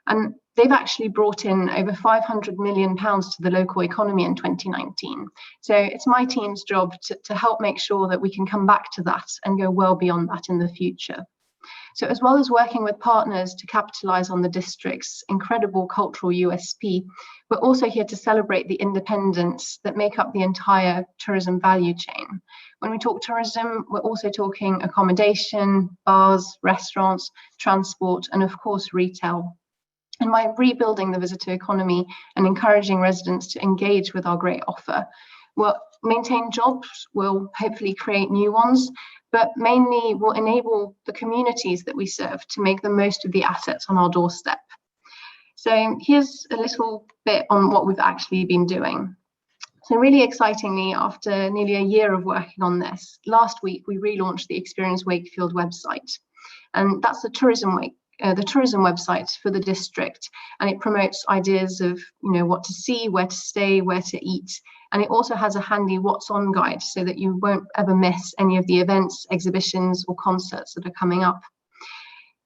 S5: And they've actually brought in over £500 million to the local economy in 2019. So it's my team's job to help make sure that we can come back to that and go well beyond that in the future. So as well as working with partners to capitalise on the district's incredible cultural USP, we're also here to celebrate the independents that make up the entire tourism value chain. When we talk tourism, we're also talking accommodation, bars, restaurants, transport, and of course, retail. And by rebuilding the visitor economy and encouraging residents to engage with our great offer, we'll maintain jobs, we'll hopefully create new ones, but mainly will enable the communities that we serve to make the most of the assets on our doorstep. So here's a little bit on what we've actually been doing. So really excitingly, after nearly a year of working on this, last week we relaunched the Experience Wakefield website. And that's the tourism website for the district, and it promotes ideas of what to see, where to stay, where to eat, and it also has a handy what's on guide so that you won't ever miss any of the events, exhibitions or concerts that are coming up.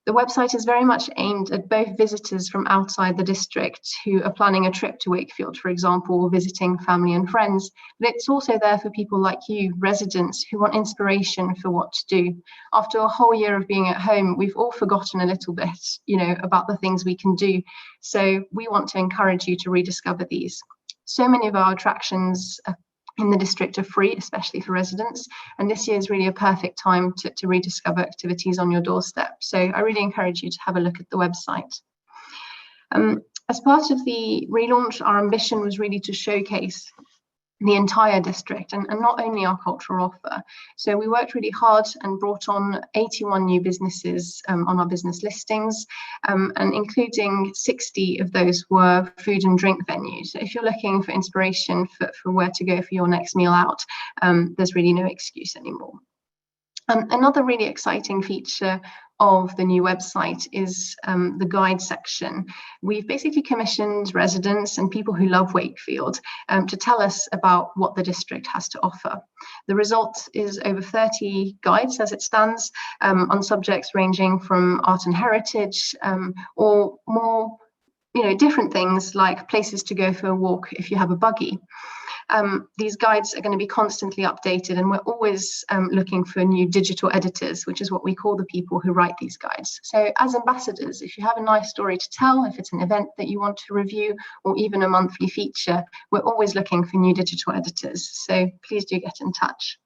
S5: The website is very much aimed at both visitors from outside the district who are planning a trip to Wakefield, for example, or visiting family and friends, but it's also there for people like you, residents, who want inspiration for what to do. After a whole year of being at home, we've all forgotten a little bit, about the things we can do. So we want to encourage you to rediscover these. So many of our attractions in the district are free, especially for residents. And this year is really a perfect time to rediscover activities on your doorstep. So I really encourage you to have a look at the website. As part of the relaunch, our ambition was really to showcase the entire district and not only our cultural offer. So we worked really hard and brought on 81 new businesses on our business listings, and including 60 of those were food and drink venues. So if you're looking for inspiration for where to go for your next meal out, there's really no excuse anymore. Another really exciting feature of the new website is the guide section. We've basically commissioned residents and people who love Wakefield to tell us about what the district has to offer. The result is over 30 guides as it stands on subjects ranging from art and heritage or more different things like places to go for a walk if you have a buggy. These guides are going to be constantly updated, and we're always looking for new digital editors, which is what we call the people who write these guides. So as ambassadors, if you have a nice story to tell, if it's an event that you want to review, or even a monthly feature, we're always looking for new digital editors. So please do get in touch.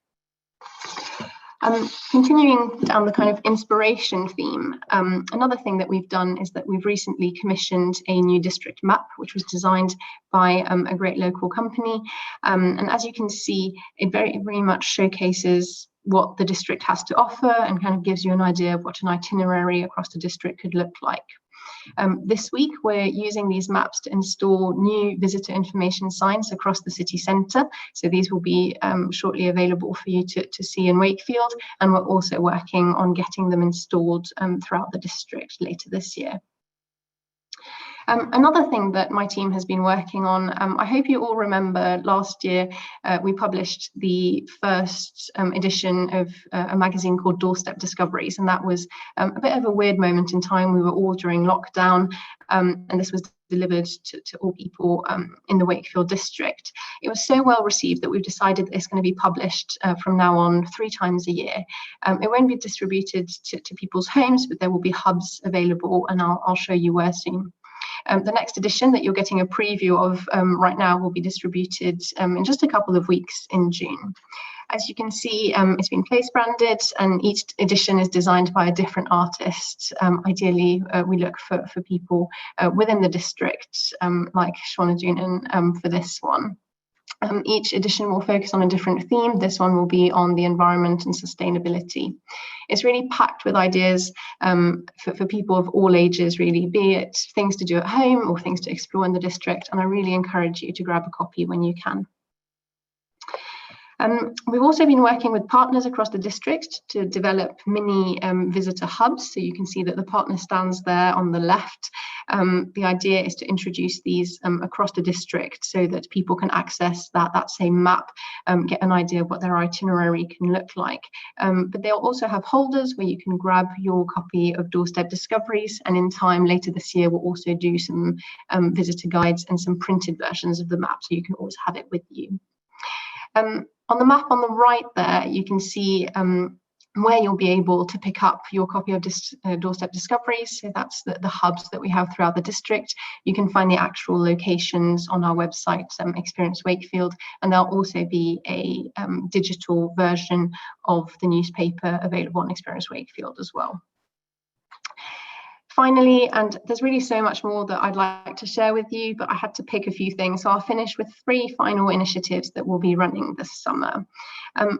S5: Continuing down the kind of inspiration theme, another thing that we've done is that we've recently commissioned a new district map, which was designed by a great local company. And as you can see, it very much showcases what the district has to offer and kind of gives you an idea of what an itinerary across the district could look like. This week, we're using these maps to install new visitor information signs across the city centre. So these will be shortly available for you to see in Wakefield, and we're also working on getting them installed throughout the district later this year. Another thing that my team has been working on, I hope you all remember last year we published the first edition of a magazine called Doorstep Discoveries, and that was a bit of a weird moment in time. We were all during lockdown, and this was delivered to all people in the Wakefield district. It was so well received that we've decided that it's going to be published from now on 3 times a year. It won't be distributed to people's homes, but there will be hubs available, and I'll show you where soon. The next edition that you're getting a preview of right now will be distributed in just a couple of weeks in June. As you can see, it's been place branded, and each edition is designed by a different artist. Ideally, we look for people within the district, like Shauna Doonan for this one. Each edition will focus on a different theme. This one will be on the environment and sustainability. It's really packed with ideas for people of all ages, really, be it things to do at home or things to explore in the district. And I really encourage you to grab a copy when you can. We've also been working with partners across the district to develop mini visitor hubs. So you can see that the partner stands there on the left. The idea is to introduce these across the district so that people can access that same map, get an idea of what their itinerary can look like. But they'll also have holders where you can grab your copy of Doorstep Discoveries, and in time later this year we'll also do some visitor guides and some printed versions of the map, so you can always have it with you. On the map on the right there, you can see where you'll be able to pick up your copy of Doorstep Discoveries. So that's the hubs that we have throughout the district. You can find the actual locations on our website, Experience Wakefield, and there'll also be a digital version of the newspaper available on Experience Wakefield as well. Finally, and there's really so much more that I'd like to share with you, but I had to pick a few things. So I'll finish with 3 final initiatives that we'll be running this summer.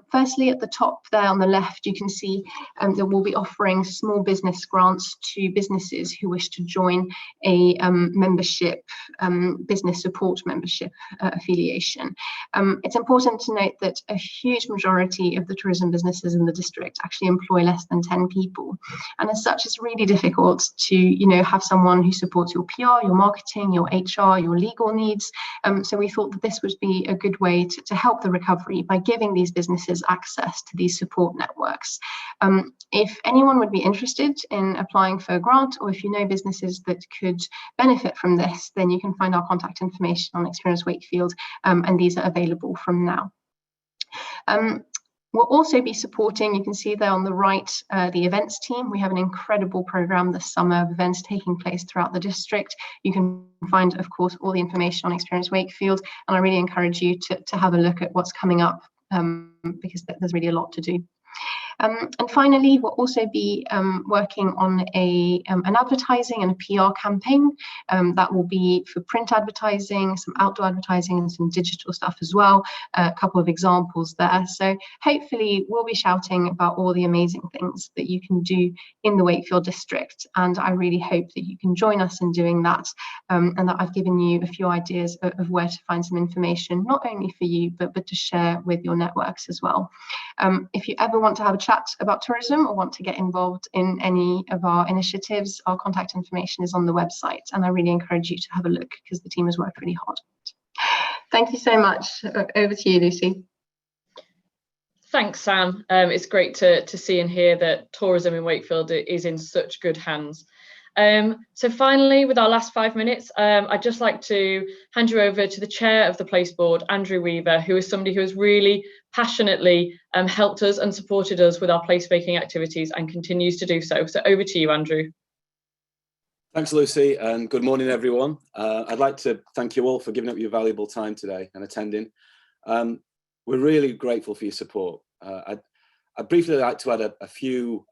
S5: Firstly, at the top there on the left, you can see that we'll be offering small business grants to businesses who wish to join a membership, business support membership affiliation. It's important to note that a huge majority of the tourism businesses in the district actually employ less than 10 people. And as such, it's really difficult to have someone who supports your PR, your marketing, your HR, your legal needs. So we thought that this would be a good way to help the recovery by giving these businesses access to these support networks. If anyone would be interested in applying for a grant, or if you know businesses that could benefit from this, then you can find our contact information on Experience Wakefield, and these are available from now. We'll also be supporting, you can see there on the right, the events team. We have an incredible programme this summer of events taking place throughout the district. You can find, of course, all the information on Experience Wakefield, and I really encourage you to have a look at what's coming up, because there's really a lot to do. And finally, we'll also be working on an advertising and a PR campaign that will be for print advertising, some outdoor advertising, and some digital stuff as well. A couple of examples there. So hopefully we'll be shouting about all the amazing things that you can do in the Wakefield district. And I really hope that you can join us in doing that, and that I've given you a few ideas of where to find some information, not only for you, but to share with your networks as well. If you ever want to have a chat about tourism or want to get involved in any of our initiatives, our contact information is on the website, and I really encourage you to have a look because the team has worked really hard. Thank you so much. Over to you, Lucy.
S1: Thanks, Sam. It's great to see and hear that tourism in Wakefield is in such good hands. So finally, with our last 5 minutes, I'd just like to hand you over to the chair of the Place Board, Andrew Weaver, who is somebody who has really passionately helped us and supported us with our placemaking activities and continues to do so. So over to you, Andrew.
S6: Thanks, Lucy, and good morning, everyone. I'd like to thank you all for giving up your valuable time today and attending. We're really grateful for your support. I'd briefly like to add a few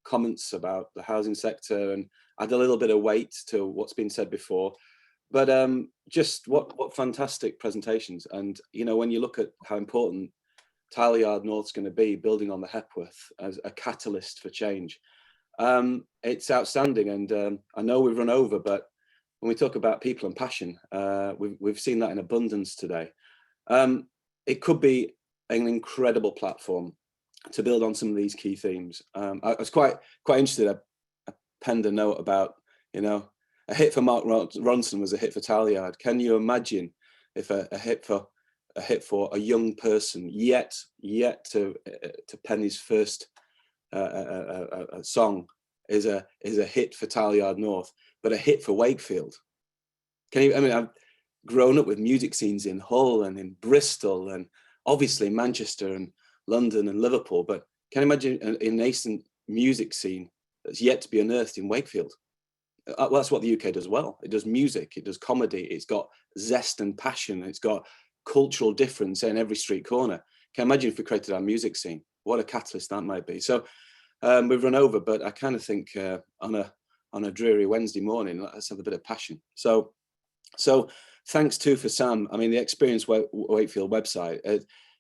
S6: comments about the housing sector and add a little bit of weight to what's been said before. But just what fantastic presentations. And, when you look at how important Tyler Yard North's going to be, building on the Hepworth as a catalyst for change, It's outstanding, and I know we've run over, but when we talk about people and passion, we've seen that in abundance today. It could be an incredible platform to build on some of these key themes. I was quite interested. I penned a note about, you know, a hit for Mark Ronson was a hit for Talliard. Can you imagine if a hit for a young person yet to pen his first song is a hit for Talliard North, but a hit for Wakefield? Can you? I mean, I've grown up with music scenes in Hull and in Bristol and obviously Manchester and London and Liverpool, but can you imagine a nascent music scene that's yet to be unearthed in Wakefield? Well, that's what the UK does well. It does music, it does comedy, it's got zest and passion, it's got cultural difference in every street corner. Can you imagine if we created our music scene? What a catalyst that might be. So we've run over, but I kind of think on a dreary Wednesday morning, let's have a bit of passion. So thanks too for Sam. I mean, the Experience Wakefield website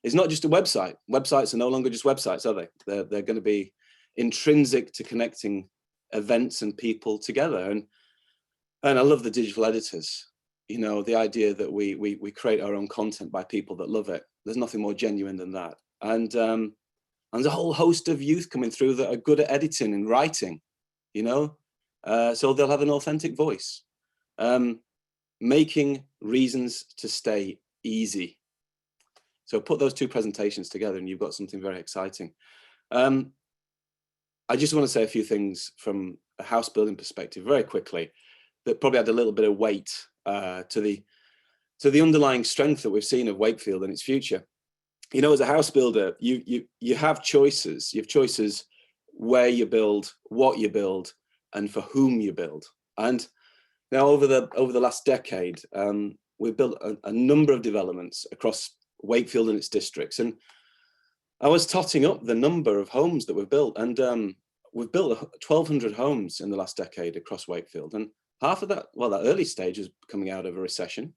S6: is not just a website. Websites are no longer just websites, are they? They're going to be intrinsic to connecting events and people together. And I love the digital editors. You know, the idea that we create our own content by people that love it. There's nothing more genuine than that. And there's a whole host of youth coming through that are good at editing and writing, you know, so they'll have an authentic voice. Making reasons to stay easy. So put those two presentations together and you've got something very exciting. I just want to say a few things from a house building perspective very quickly that probably had a little bit of weight to the underlying strength that we've seen of Wakefield and its future. You know, as a house builder, you have choices. You have choices where you build, what you build, and for whom you build. And now over the last decade, we've built a number of developments across Wakefield and its districts. And I was totting up the number of homes that we've built, and we've built 1,200 homes in the last decade across Wakefield. And half of that, well, that early stage is coming out of a recession.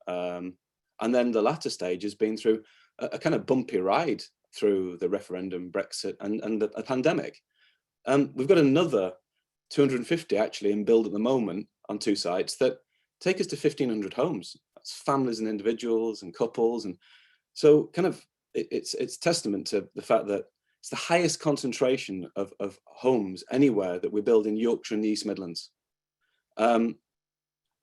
S6: And then the latter stage has been through a kind of bumpy ride through the referendum, Brexit, and a pandemic. We've got another 250 actually in build at the moment on 2 sites that take us to 1,500 homes. That's families and individuals and couples. And so kind of it's testament to the fact that it's the highest concentration of homes anywhere that we build in Yorkshire and the East Midlands. And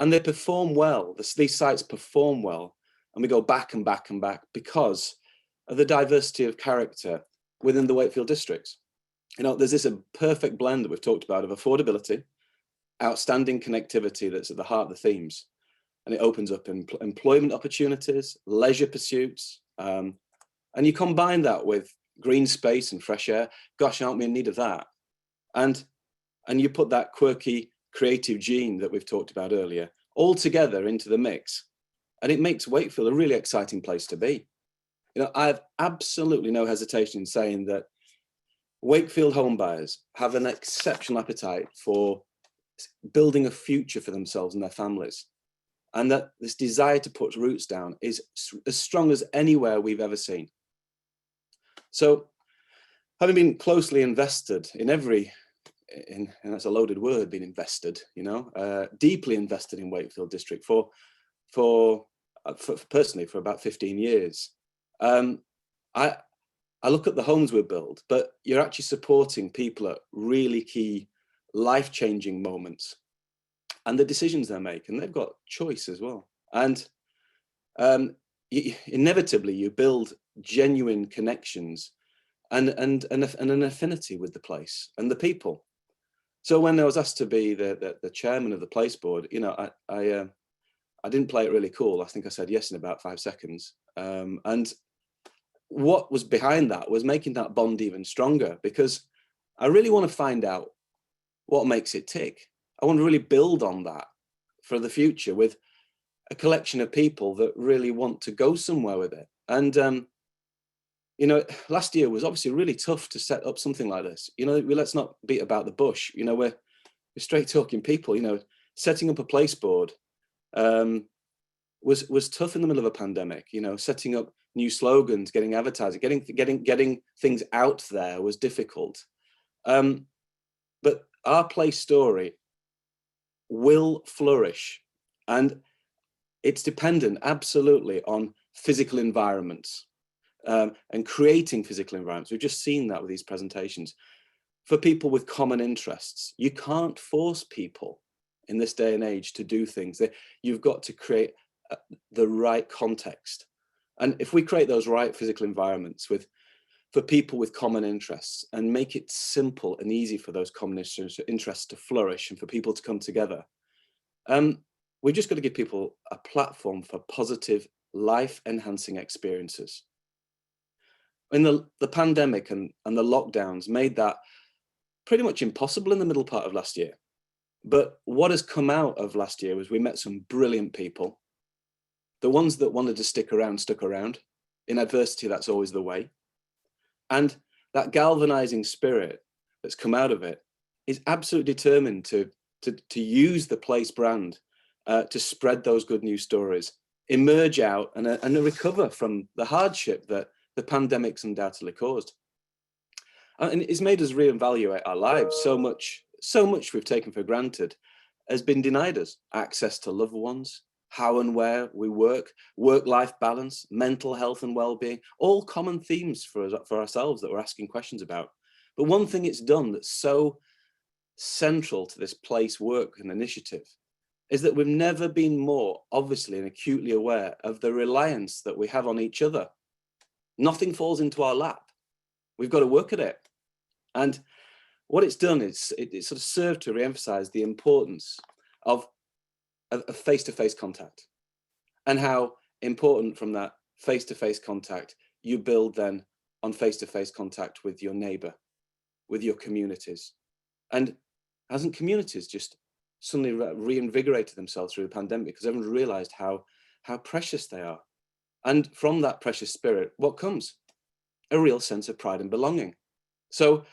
S6: they perform well. These sites perform well. And we go back and back and back because of the diversity of character within the Wakefield districts. You know, there's this a perfect blend that we've talked about of affordability, outstanding connectivity that's at the heart of the themes. And it opens up employment opportunities, leisure pursuits. And you combine that with green space and fresh air. Gosh, aren't we in need of that? And you put that quirky, creative gene that we've talked about earlier all together into the mix. And it makes Wakefield a really exciting place to be. You know, I have absolutely no hesitation in saying that Wakefield home buyers have an exceptional appetite for building a future for themselves and their families. And that this desire to put roots down is as strong as anywhere we've ever seen. So having been closely invested in and that's a loaded word, being invested, you know, deeply invested in Wakefield district for personally for about 15 years. I look at the homes we build, but you're actually supporting people at really key life-changing moments and the decisions they make, and they've got choice as well. And inevitably you build genuine connections and an affinity with the place and the people. So when I was asked to be the chairman of the place board, you know, I didn't play it really cool. I think I said yes in about 5 seconds. And what was behind that was making that bond even stronger, because I really want to find out what makes it tick. I want to really build on that for the future with a collection of people that really want to go somewhere with it. And, you know, last year was obviously really tough to set up something like this. You know, let's not beat about the bush. You know, we're straight talking people. You know, setting up a place board was tough in the middle of a pandemic. You know, setting up new slogans, getting advertising, getting things out there was difficult. But but our place story will flourish, and it's dependent absolutely on physical environments and creating physical environments. We've just seen that with these presentations. For people with common interests, you can't force people in this day and age to do things. You've got to create the right context. And if we create those right physical environments for people with common interests and make it simple and easy for those common interests to flourish and for people to come together, we've just got to give people a platform for positive, life-enhancing experiences. And the pandemic and the lockdowns made that pretty much impossible in the middle part of last year. But what has come out of last year was we met some brilliant people. The ones that wanted to stick around, stuck around. In adversity, that's always the way. And that galvanizing spirit that's come out of it is absolutely determined to use the place brand to spread those good news stories, emerge out and recover from the hardship that the pandemic's undoubtedly caused. And it's made us reevaluate our lives. So much we've taken for granted has been denied us. Access to loved ones, how and where we work-life balance, mental health and well-being, all common themes for ourselves that we're asking questions about. But one thing it's done that's so central to this place work and initiative is that we've never been more obviously and acutely aware of the reliance that we have on each other. Nothing falls into our lap. We've got to work at it. And what it's done is it sort of served to re-emphasize the importance of face-to-face contact and how important from that face-to-face contact you build then on face-to-face contact with your neighbor, with your communities. And hasn't communities just suddenly reinvigorated themselves through the pandemic because everyone's realized how precious they are? And from that precious spirit, what comes? A real sense of pride and belonging. So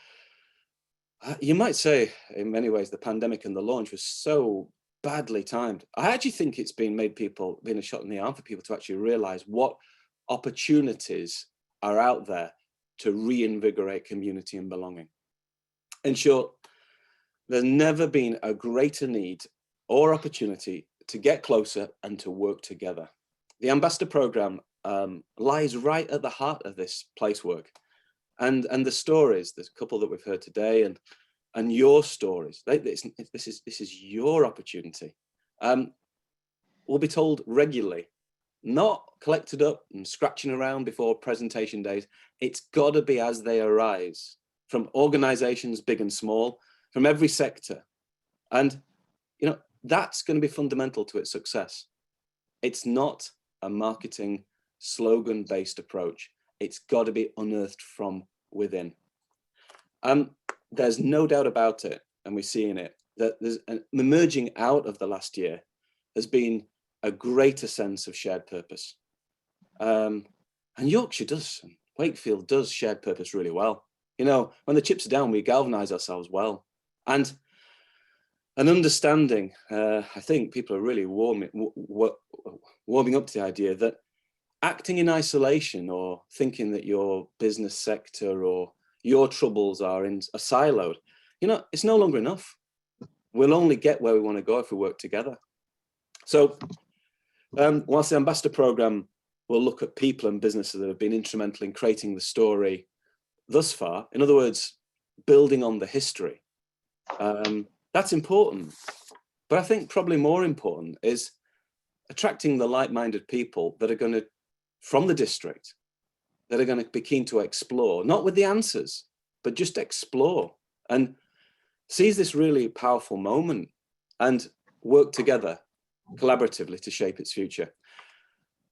S6: you might say, in many ways, the pandemic and the launch was so badly timed. I actually think it's been a shot in the arm for people to actually realize what opportunities are out there to reinvigorate community and belonging. In short, there's never been a greater need or opportunity to get closer and to work together. The Ambassador Programme lies right at the heart of this place work. And the stories, there's a couple that we've heard today, and your stories, this is your opportunity. Will be told regularly, not collected up and scratching around before presentation days. It's got to be as they arise from organizations big and small, from every sector. And that's going to be fundamental to its success. It's not a marketing slogan-based approach. It's got to be unearthed from within. There's no doubt about it, and we're seeing it, that there's emerging out of the last year has been a greater sense of shared purpose. And Yorkshire does, and Wakefield does shared purpose really well. When the chips are down, we galvanize ourselves well. And an understanding, I think people are really warming up to the idea that acting in isolation or thinking that your business sector or your troubles are siloed, it's no longer enough. We'll only get where we want to go if we work together. So whilst the Ambassador Programme will look at people and businesses that have been instrumental in creating the story thus far, in other words, building on the history, that's important. But I think probably more important is attracting the like-minded people that are going to, from the district, that are going to be keen to explore, not with the answers, but just explore and seize this really powerful moment and work together collaboratively to shape its future.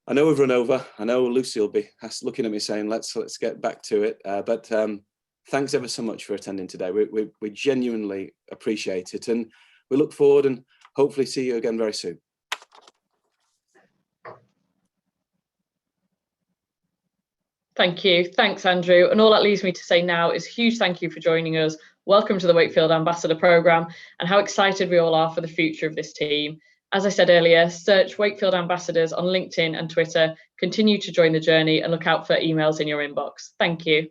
S6: I know we've run over. I know Lucy will be looking at me saying, let's get back to it. But thanks ever so much for attending today. We genuinely appreciate it. And we look forward and hopefully see you again very soon.
S1: Thank you. Thanks, Andrew. And all that leaves me to say now is a huge thank you for joining us. Welcome to the Wakefield Ambassador Programme, and how excited we all are for the future of this team. As I said earlier, search Wakefield Ambassadors on LinkedIn and Twitter. Continue to join the journey and look out for emails in your inbox. Thank you.